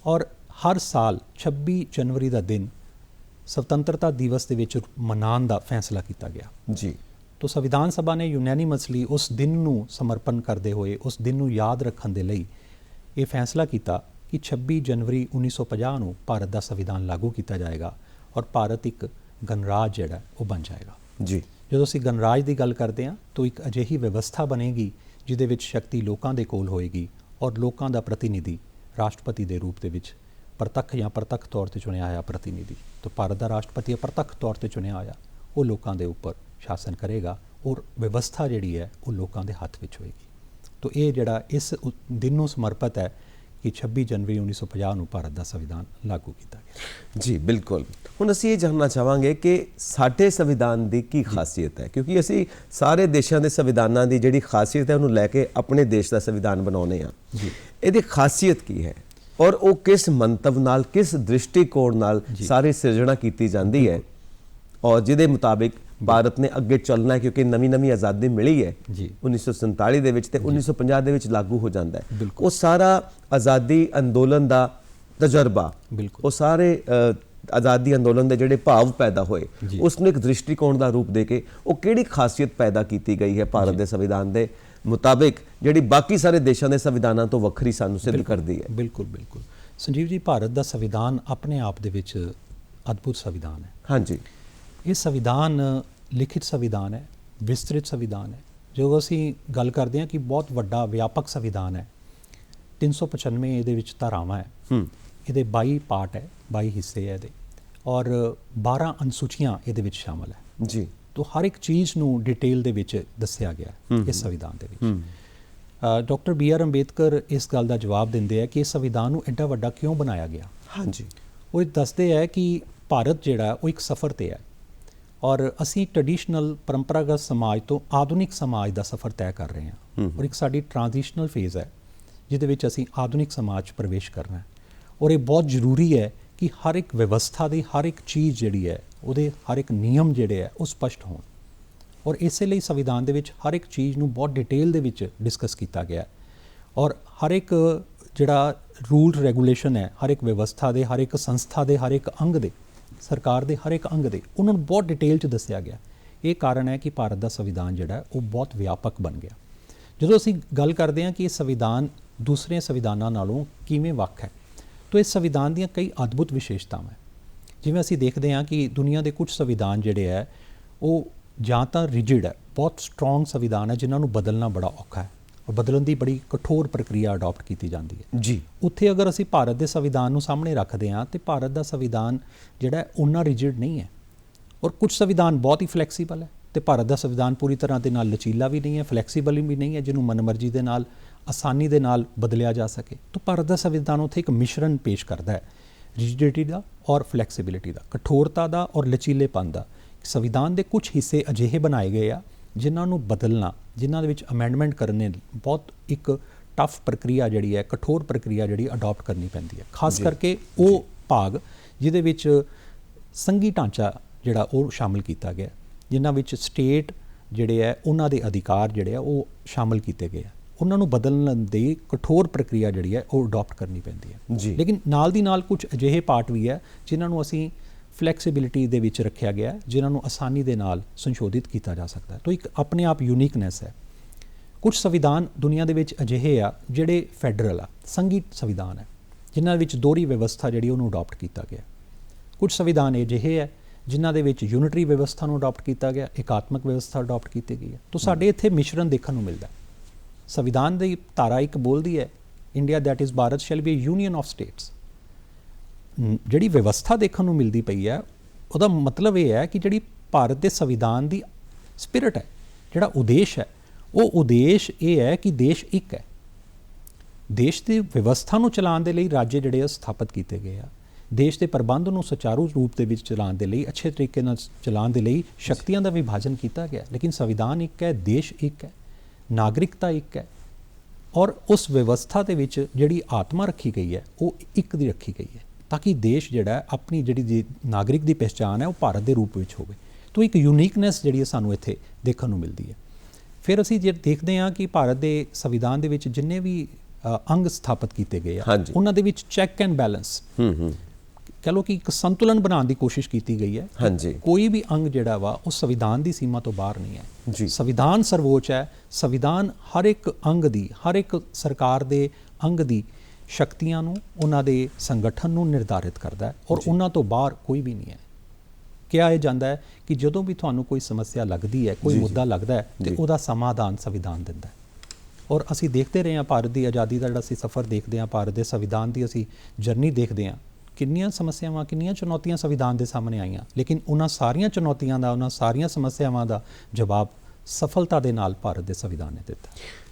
[SPEAKER 2] ਔਰ ਹਰ ਸਾਲ 26 ਜਨਵਰੀ ਦਾ ਦਿਨ ਸੁਤੰਤਰਤਾ ਦਿਵਸ ਦੇ ਵਿੱਚ ਮਨਾਉਣ ਦਾ ਫੈਸਲਾ ਕੀਤਾ ਗਿਆ ਜੀ। ਤੋ ਸੰਵਿਧਾਨ ਸਭਾ ਨੇ ਯੂਨੈਨਿਮਸਲੀ ਉਸ ਦਿਨ ਨੂੰ ਸਮਰਪਣ ਕਰਦੇ ਹੋਏ, ਉਸ ਦਿਨ ਨੂੰ ਯਾਦ ਰੱਖਣ ਦੇ ਲਈ ਇਹ ਫੈਸਲਾ ਕੀਤਾ ਕਿ 26 ਜਨਵਰੀ 1950 ਨੂੰ ਭਾਰਤ ਦਾ ਸੰਵਿਧਾਨ ਲਾਗੂ ਕੀਤਾ ਜਾਏਗਾ ਔਰ ਭਾਰਤ ਇੱਕ ਗਣਰਾਜ ਜਿਹੜਾ ਉਹ ਬਣ ਜਾਏਗਾ ਜੀ। ਜਦੋਂ ਅਸੀਂ ਗਣਰਾਜ ਦੀ ਗੱਲ ਕਰਦੇ ਹਾਂ ਤਾਂ ਇੱਕ ਅਜਿਹੀ ਵਿਵਸਥਾ ਬਣੇਗੀ ਜਿਹਦੇ ਵਿੱਚ ਸ਼ਕਤੀ ਲੋਕਾਂ ਦੇ ਕੋਲ ਹੋਏਗੀ ਔਰ ਲੋਕਾਂ ਦਾ ਪ੍ਰਤੀਨਿਧੀ ਰਾਸ਼ਟਰਪਤੀ ਦੇ ਰੂਪ ਦੇ ਵਿੱਚ ਪ੍ਰਤੱਖ ਜਾਂ ਪ੍ਰਤੱਖ ਤੌਰ ਤੇ ਚੁਣਿਆ ਹੋਇਆ ਪ੍ਰਤੀਨਿਧੀ, ਤਾਂ ਭਾਰਤ ਦਾ ਰਾਸ਼ਟਰਪਤੀ ਪ੍ਰਤੱਖ ਤੌਰ ਤੇ ਚੁਣਿਆ ਹੋਇਆ ਉਹ ਲੋਕਾਂ ਦੇ ਉੱਪਰ ਸ਼ਾਸਨ ਕਰੇਗਾ ਔਰ ਵਿਵਸਥਾ ਜਿਹੜੀ ਹੈ ਉਹ ਲੋਕਾਂ ਦੇ ਹੱਥ ਵਿੱਚ ਹੋਏਗੀ। ਤਾਂ ਇਹ ਜਿਹੜਾ ਇਸ ਦਿਨ ਨੂੰ ਸਮਰਪਿਤ ਹੈ ਕਿ 26 ਜਨਵਰੀ 1950 ਨੂੰ ਭਾਰਤ ਦਾ ਸੰਵਿਧਾਨ ਲਾਗੂ ਕੀਤਾ ਗਿਆ
[SPEAKER 1] ਜੀ। ਬਿਲਕੁਲ। ਹੁਣ ਅਸੀਂ ਇਹ ਜਾਣਨਾ ਚਾਹਾਂਗੇ ਕਿ ਸਾਡੇ ਸੰਵਿਧਾਨ ਦੀ ਕੀ ਖਾਸੀਅਤ ਹੈ, ਕਿਉਂਕਿ ਅਸੀਂ ਸਾਰੇ ਦੇਸ਼ਾਂ ਦੇ ਸੰਵਿਧਾਨਾਂ ਦੀ ਜਿਹੜੀ ਖਾਸੀਅਤ ਹੈ ਉਹਨੂੰ ਲੈ ਕੇ ਆਪਣੇ ਦੇਸ਼ ਦਾ ਸੰਵਿਧਾਨ ਬਣਾਉਂਦੇ ਹਾਂ ਜੀ। ਇਹਦੀ ਖਾਸੀਅਤ ਕੀ ਹੈ ਔਰ ਉਹ ਕਿਸ ਮੰਤਵ ਨਾਲ, ਕਿਸ ਦ੍ਰਿਸ਼ਟੀਕੋਣ ਨਾਲ ਸਾਰੀ ਸਿਰਜਣਾ ਕੀਤੀ ਜਾਂਦੀ ਹੈ ਔਰ ਜਿਹਦੇ ਮੁਤਾਬਿਕ ਭਾਰਤ ਨੇ ਅੱਗੇ ਚੱਲਣਾ ਹੈ, ਕਿਉਂਕਿ ਨਵੀਂ ਆਜ਼ਾਦੀ ਮਿਲੀ ਹੈ 1947 ਦੇ ਵਿੱਚ ਤੇ 1950 ਦੇ ਵਿੱਚ ਲਾਗੂ ਹੋ ਜਾਂਦਾ ਹੈ। ਉਹ ਸਾਰਾ ਆਜ਼ਾਦੀ ਅੰਦੋਲਨ ਦਾ ਤਜਰਬਾ, ਉਹ ਸਾਰੇ ਆਜ਼ਾਦੀ ਅੰਦੋਲਨ ਦੇ ਜਿਹੜੇ ਭਾਵ ਪੈਦਾ ਹੋਏ ਉਸ ਨੂੰ ਇੱਕ ਦ੍ਰਿਸ਼ਟੀਕੋਣ ਦਾ ਰੂਪ ਦੇ ਕੇ ਉਹ ਕਿਹੜੀ ਖਾਸੀਅਤ ਪੈਦਾ ਕੀਤੀ ਗਈ ਹੈ ਭਾਰਤ ਦੇ ਸੰਵਿਧਾਨ ਦੇ ਮੁਤਾਬਿਕ ਜਿਹੜੀ ਬਾਕੀ ਸਾਰੇ ਦੇਸ਼ਾਂ ਦੇ ਸੰਵਿਧਾਨਾਂ ਤੋਂ ਵੱਖਰੀ ਸਾਨੂੰ ਸਿੱਧ ਕਰਦੀ ਹੈ।
[SPEAKER 2] ਬਿਲਕੁਲ ਬਿਲਕੁਲ ਸੰਜੀਵ ਜੀ, ਭਾਰਤ ਦਾ ਸੰਵਿਧਾਨ ਆਪਣੇ ਆਪ ਦੇ ਵਿੱਚ ਅਦਭੁਤ ਸੰਵਿਧਾਨ ਹੈ। ਹਾਂਜੀ। ਇਹ ਸੰਵਿਧਾਨ ਲਿਖਿਤ ਸੰਵਿਧਾਨ ਹੈ, ਵਿਸਤ੍ਰਿਤ ਸੰਵਿਧਾਨ ਹੈ। ਜਦੋਂ ਅਸੀਂ ਗੱਲ ਕਰਦੇ ਹਾਂ ਕਿ ਬਹੁਤ ਵੱਡਾ ਵਿਆਪਕ ਸੰਵਿਧਾਨ ਹੈ, 395 ਇਹਦੇ ਵਿੱਚ ਧਾਰਾਵਾਂ ਹੈ, ਇਹਦੇ 22 ਪਾਰਟ ਹੈ, 22 ਹਿੱਸੇ ਹੈ ਇਹਦੇ, ਔਰ 12 ਅਨੁਸੂਚੀਆਂ ਇਹਦੇ ਵਿੱਚ ਸ਼ਾਮਲ ਹੈ
[SPEAKER 1] ਜੀ।
[SPEAKER 2] ਤੋ ਹਰ ਇੱਕ ਚੀਜ਼ ਨੂੰ ਡਿਟੇਲ ਦੇ ਵਿੱਚ ਦੱਸਿਆ ਗਿਆ ਹੈ ਇਸ ਸੰਵਿਧਾਨ ਦੇ ਵਿੱਚ। ਡਾਕਟਰ BR ਅੰਬੇਦਕਰ ਇਸ ਗੱਲ ਦਾ ਜਵਾਬ ਦਿੰਦੇ ਆ ਕਿ ਇਸ ਸੰਵਿਧਾਨ ਨੂੰ ਐਡਾ ਵੱਡਾ ਕਿਉਂ ਬਣਾਇਆ ਗਿਆ।
[SPEAKER 1] ਹਾਂਜੀ।
[SPEAKER 2] ਉਹ ਦੱਸਦੇ ਹੈ ਕਿ ਭਾਰਤ ਜਿਹੜਾ ਉਹ ਇੱਕ ਸਫ਼ਰ ਤੇ ਹੈ, ਔਰ ਅਸੀਂ ਟ੍ਰੈਡੀਸ਼ਨਲ ਪਰੰਪਰਾਗਤ ਸਮਾਜ ਤੋਂ ਆਧੁਨਿਕ ਸਮਾਜ ਦਾ ਸਫ਼ਰ ਤੈਅ ਕਰ ਰਹੇ ਹਾਂ, ਔਰ ਇੱਕ ਸਾਡੀ ਟ੍ਰਾਂਜੀਸ਼ਨਲ ਫੇਜ਼ ਹੈ ਜਿਹਦੇ ਵਿੱਚ ਅਸੀਂ ਆਧੁਨਿਕ ਸਮਾਜ 'ਚ ਪ੍ਰਵੇਸ਼ ਕਰਨਾ ਹੈ। ਔਰ ਇਹ ਬਹੁਤ ਜ਼ਰੂਰੀ ਹੈ ਕਿ ਹਰ ਇੱਕ ਵਿਵਸਥਾ ਦੀ ਹਰ ਇੱਕ ਚੀਜ਼ ਜਿਹੜੀ ਹੈ, ਉਹਦੇ ਹਰ ਇੱਕ ਨਿਯਮ ਜਿਹੜੇ ਹੈ ਉਹ ਸਪਸ਼ਟ ਹੋਣ, ਔਰ ਇਸੇ ਲਈ ਸੰਵਿਧਾਨ ਦੇ ਵਿੱਚ ਹਰ ਇੱਕ ਚੀਜ਼ ਨੂੰ ਬਹੁਤ ਡਿਟੇਲ ਦੇ ਵਿੱਚ ਡਿਸਕਸ ਕੀਤਾ ਗਿਆ। ਔਰ ਹਰ ਇੱਕ ਜਿਹੜਾ ਰੂਲ ਰੈਗੂਲੇਸ਼ਨ ਹੈ, ਹਰ ਇੱਕ ਵਿਵਸਥਾ ਦੇ, ਹਰ ਇੱਕ ਸੰਸਥਾ ਦੇ, ਹਰ ਇੱਕ ਅੰਗ ਦੇ, ਸਰਕਾਰ ਦੇ ਹਰ ਇੱਕ ਅੰਗ ਦੇ, ਉਹਨਾਂ ਨੂੰ ਬਹੁਤ ਡਿਟੇਲ 'ਚ ਦੱਸਿਆ ਗਿਆ। ਇਹ ਕਾਰਨ ਹੈ ਕਿ ਭਾਰਤ ਦਾ ਸੰਵਿਧਾਨ ਜਿਹੜਾ ਉਹ ਬਹੁਤ ਵਿਆਪਕ ਬਣ ਗਿਆ। ਜਦੋਂ ਅਸੀਂ ਗੱਲ ਕਰਦੇ ਹਾਂ ਕਿ ਇਹ ਸੰਵਿਧਾਨ ਦੂਸਰੇ ਸੰਵਿਧਾਨਾਂ ਨਾਲੋਂ ਕਿਵੇਂ ਵੱਖ ਹੈ, ਤਾਂ ਇਸ ਸੰਵਿਧਾਨ ਦੀਆਂ ਕਈ ਅਦਭੁਤ ਵਿਸ਼ੇਸ਼ਤਾਵਾਂ ਹੈ। ਜਿਵੇਂ ਅਸੀਂ ਦੇਖਦੇ ਹਾਂ ਕਿ ਦੁਨੀਆ ਦੇ ਕੁਝ ਸੰਵਿਧਾਨ ਜਿਹੜੇ ਹੈ ਉਹ ਜਾਂ ਤਾਂ ਰਿਜਿਡ ਹੈ, ਬਹੁਤ ਸਟਰੋਂਗ ਸੰਵਿਧਾਨ ਹੈ ਜਿਨ੍ਹਾਂ ਨੂੰ ਬਦਲਣਾ ਬੜਾ ਔਖਾ ਹੈ, ਔਰ ਬਦਲਣ ਦੀ ਬੜੀ ਕਠੋਰ ਪ੍ਰਕਿਰਿਆ ਅਡਾਪਟ ਕੀਤੀ ਜਾਂਦੀ ਹੈ
[SPEAKER 1] ਜੀ।
[SPEAKER 2] ਉੱਥੇ ਅਗਰ ਅਸੀਂ ਭਾਰਤ ਦੇ ਸੰਵਿਧਾਨ ਨੂੰ ਸਾਹਮਣੇ ਰੱਖਦੇ ਹਾਂ ਤਾਂ ਭਾਰਤ ਦਾ ਸੰਵਿਧਾਨ ਜਿਹੜਾ ਉਨਾ ਰਿਜਿਡ ਨਹੀਂ ਹੈ, ਔਰ ਕੁਝ ਸੰਵਿਧਾਨ ਬਹੁਤ ਹੀ ਫਲੈਕਸੀਬਲ ਹੈ, ਤੇ ਭਾਰਤ ਦਾ ਸੰਵਿਧਾਨ ਪੂਰੀ ਤਰ੍ਹਾਂ ਦੇ ਨਾਲ ਲਚੀਲਾ ਵੀ ਨਹੀਂ ਹੈ, ਫਲੈਕਸੀਬਲ ਵੀ ਨਹੀਂ ਹੈ, ਜਿਹਨੂੰ ਮਨਮਰਜ਼ੀ ਦੇ ਨਾਲ ਆਸਾਨੀ ਦੇ ਨਾਲ ਬਦਲਿਆ ਜਾ ਸਕੇ। ਤਾਂ ਭਾਰਤ ਦਾ ਸੰਵਿਧਾਨ ਉੱਥੇ ਇੱਕ ਮਿਸ਼ਰਣ ਪੇਸ਼ ਕਰਦਾ ਹੈ, ਰਿਜਿਡਿਟੀ ਦਾ ਔਰ ਫਲੈਕਸੀਬਿਲਿਟੀ ਦਾ, ਕਠੋਰਤਾ ਦਾ ਔਰ ਲਚੀਲੇਪਨ ਦਾ। ਸੰਵਿਧਾਨ ਦੇ ਕੁਝ ਹਿੱਸੇ ਅਜਿਹੇ ਬਣਾਏ ਗਏ ਆ ਜਿਨ੍ਹਾਂ ਨੂੰ ਬਦਲਣਾ, ਜਿਨ੍ਹਾਂ ਦੇ ਵਿੱਚ ਅਮੈਂਡਮੈਂਟ ਕਰਨੇ ਬਹੁਤ ਇੱਕ ਟਫ ਪ੍ਰਕਿਰਿਆ ਜਿਹੜੀ ਹੈ, ਕਠੋਰ ਪ੍ਰਕਿਰਿਆ ਜਿਹੜੀ ਅਡਾਪਟ ਕਰਨੀ ਪੈਂਦੀ ਹੈ, ਖਾਸ ਕਰਕੇ ਉਹ ਭਾਗ ਜਿਹਦੇ ਵਿੱਚ ਸੰਘੀ ਢਾਂਚਾ ਜਿਹੜਾ ਉਹ ਸ਼ਾਮਿਲ ਕੀਤਾ ਗਿਆ, ਜਿਨ੍ਹਾਂ ਵਿੱਚ ਸਟੇਟ ਜਿਹੜੇ ਹੈ ਉਹਨਾਂ ਦੇ ਅਧਿਕਾਰ ਜਿਹੜੇ ਆ ਉਹ ਸ਼ਾਮਿਲ ਕੀਤੇ ਗਏ ਆ। ਉਹਨਾਂ ਨੂੰ ਬਦਲਣ ਦੀ ਕਠੋਰ ਪ੍ਰਕਿਰਿਆ ਜਿਹੜੀ ਹੈ ਉਹ ਅਡਾਪਟ ਕਰਨੀ ਪੈਂਦੀ ਹੈ
[SPEAKER 1] ਜੀ।
[SPEAKER 2] ਲੇਕਿਨ ਨਾਲ ਦੀ ਨਾਲ ਕੁਝ ਅਜਿਹੇ ਪਾਰਟ ਵੀ ਹੈ ਜਿਨ੍ਹਾਂ ਨੂੰ ਅਸੀਂ ਫਲੈਕਸੀਬਿਲਿਟੀ ਦੇ ਵਿੱਚ ਰੱਖਿਆ ਗਿਆ, ਜਿਨ੍ਹਾਂ ਨੂੰ ਆਸਾਨੀ ਦੇ ਨਾਲ ਸੰਸ਼ੋਧਿਤ ਕੀਤਾ ਜਾ ਸਕਦਾ ਹੈ। ਤਾਂ ਇੱਕ ਆਪਣੇ ਆਪ ਯੂਨੀਕਨੈਸ ਹੈ। ਕੁਝ ਸੰਵਿਧਾਨ ਦੁਨੀਆ ਦੇ ਵਿੱਚ ਅਜਿਹੇ ਆ ਜਿਹੜੇ ਫੈਡਰਲ ਆ, ਸੰਘੀ ਸੰਵਿਧਾਨ ਹੈ, ਜਿਨ੍ਹਾਂ ਵਿੱਚ ਦੋਹਰੀ ਵਿਵਸਥਾ ਜਿਹੜੀ ਉਹਨੂੰ ਅਡਾਪਟ ਕੀਤਾ ਗਿਆ। ਕੁਝ ਸੰਵਿਧਾਨ ਅਜਿਹੇ ਹੈ ਜਿਨ੍ਹਾਂ ਦੇ ਵਿੱਚ ਯੂਨਿਟਰੀ ਵਿਵਸਥਾ ਨੂੰ ਅਡਾਪਟ ਕੀਤਾ ਗਿਆ, ਇਕਾਤਮਕ ਵਿਵਸਥਾ ਅਡਾਪਟ ਕੀਤੀ ਗਈ ਹੈ। ਤਾਂ ਸਾਡੇ ਇੱਥੇ ਮਿਸ਼ਰਣ ਦੇਖਣ ਨੂੰ ਮਿਲਦਾ। ਸੰਵਿਧਾਨ ਦੀ ਧਾਰਾ ਇੱਕ ਬੋਲਦੀ ਹੈ, India that is Bharat shall be a union of states. ਜਿਹੜੀ ਵਿਵਸਥਾ ਦੇਖਣ ਨੂੰ ਮਿਲਦੀ ਪਈ ਹੈ ਉਹਦਾ ਮਤਲਬ ਇਹ ਹੈ ਕਿ ਜਿਹੜੀ ਭਾਰਤ ਦੇ ਸੰਵਿਧਾਨ ਦੀ ਸਪਿਰਿਟ ਹੈ, ਜਿਹੜਾ ਉਦੇਸ਼ ਹੈ, ਉਹ ਉਦੇਸ਼ ਇਹ ਹੈ ਕਿ ਦੇਸ਼ ਇੱਕ ਹੈ। ਦੇਸ਼ ਦੀ ਵਿਵਸਥਾ ਨੂੰ ਚਲਾਉਣ ਦੇ ਲਈ ਰਾਜ ਜਿਹੜੇ ਆ ਸਥਾਪਿਤ ਕੀਤੇ ਗਏ ਆ, ਦੇਸ਼ ਦੇ ਪ੍ਰਬੰਧ ਨੂੰ ਸੁਚਾਰੂ ਰੂਪ ਦੇ ਵਿੱਚ ਚਲਾਉਣ ਦੇ ਲਈ, ਅੱਛੇ ਤਰੀਕੇ ਨਾਲ ਚਲਾਉਣ ਦੇ ਲਈ ਸ਼ਕਤੀਆਂ ਦਾ ਵਿਭਾਜਨ ਕੀਤਾ ਗਿਆ। ਲੇਕਿਨ ਸੰਵਿਧਾਨ ਇੱਕ ਹੈ, ਦੇਸ਼ ਇੱਕ ਹੈ, ਨਾਗਰਿਕਤਾ ਇੱਕ ਹੈ, ਔਰ ਉਸ ਵਿਵਸਥਾ ਦੇ ਵਿੱਚ ਜਿਹੜੀ ਆਤਮਾ ਰੱਖੀ ਗਈ ਹੈ ਉਹ ਇੱਕ ਦੀ ਰੱਖੀ ਗਈ ਹੈ, ਤਾਂ ਕਿ ਦੇਸ਼ ਜਿਹੜਾ ਆਪਣੀ ਜਿਹੜੀ ਨਾਗਰਿਕ ਦੀ ਪਹਿਚਾਣ ਹੈ ਉਹ ਭਾਰਤ ਦੇ ਰੂਪ ਵਿੱਚ ਹੋਵੇ। ਤਾਂ ਇੱਕ ਯੂਨੀਕਨੈਸ ਜਿਹੜੀ ਹੈ ਸਾਨੂੰ ਇੱਥੇ ਦੇਖਣ ਨੂੰ ਮਿਲਦੀ ਹੈ। ਫਿਰ ਅਸੀਂ ਜੇ ਦੇਖਦੇ ਹਾਂ ਕਿ ਭਾਰਤ ਦੇ ਸੰਵਿਧਾਨ ਦੇ ਵਿੱਚ ਜਿੰਨੇ ਵੀ ਅੰਗ ਸਥਾਪਿਤ ਕੀਤੇ ਗਏ ਆ, ਉਹਨਾਂ ਦੇ ਵਿੱਚ ਚੈੱਕ ਐਂਡ ਬੈਲੈਂਸ, ਕਹ ਲਓ ਕਿ ਇੱਕ ਸੰਤੁਲਨ ਬਣਾਉਣ ਦੀ ਕੋਸ਼ਿਸ਼ ਕੀਤੀ ਗਈ ਹੈ। ਕੋਈ ਵੀ ਅੰਗ ਜਿਹੜਾ ਵਾ ਉਹ ਸੰਵਿਧਾਨ ਦੀ ਸੀਮਾ ਤੋਂ ਬਾਹਰ ਨਹੀਂ ਹੈ। ਸੰਵਿਧਾਨ ਸਰਵੋੱਚ ਹੈ। ਸੰਵਿਧਾਨ ਹਰ ਇੱਕ ਅੰਗ ਦੀ, ਹਰ ਇੱਕ ਸਰਕਾਰ ਦੇ ਅੰਗ ਦੀ ਸ਼ਕਤੀਆਂ ਨੂੰ, ਉਹਨਾਂ ਦੇ ਸੰਗਠਨ ਨੂੰ ਨਿਰਧਾਰਿਤ ਕਰਦਾ ਹੈ, ਔਰ ਉਹਨਾਂ ਤੋਂ ਬਾਹਰ ਕੋਈ ਵੀ ਨਹੀਂ ਹੈ। ਕਿਹਾ ਇਹ ਜਾਂਦਾ ਹੈ ਕਿ ਜਦੋਂ ਵੀ ਤੁਹਾਨੂੰ ਕੋਈ ਸਮੱਸਿਆ ਲੱਗਦੀ ਹੈ, ਕੋਈ ਮੁੱਦਾ ਲੱਗਦਾ ਹੈ, ਤੇ ਉਹਦਾ ਸਮਾਧਾਨ ਸੰਵਿਧਾਨ ਦਿੰਦਾ ਹੈ। ਔਰ ਅਸੀਂ ਦੇਖਦੇ ਰਹੇ ਹਾਂ ਭਾਰਤ ਦੀ ਆਜ਼ਾਦੀ ਦਾ ਜਿਹੜਾ ਅਸੀਂ ਸਫ਼ਰ ਦੇਖਦੇ ਹਾਂ, ਭਾਰਤ ਦੇ ਸੰਵਿਧਾਨ ਦੀ ਅਸੀਂ ਜਰਨੀ ਦੇਖਦੇ ਹਾਂ, ਕਿੰਨੀਆਂ ਸਮੱਸਿਆਵਾਂ, ਕਿੰਨੀਆਂ ਚੁਣੌਤੀਆਂ ਸੰਵਿਧਾਨ ਦੇ ਸਾਹਮਣੇ ਆਈਆਂ, ਲੇਕਿਨ ਉਹਨਾਂ ਸਾਰੀਆਂ ਚੁਣੌਤੀਆਂ ਦਾ, ਉਹਨਾਂ ਸਾਰੀਆਂ ਸਮੱਸਿਆਵਾਂ ਦਾ ਜਵਾਬ ਸਫਲਤਾ ਦੇ ਨਾਲ ਭਾਰਤ ਦੇ ਸੰਵਿਧਾਨ ਨੇ ਦਿੱਤਾ।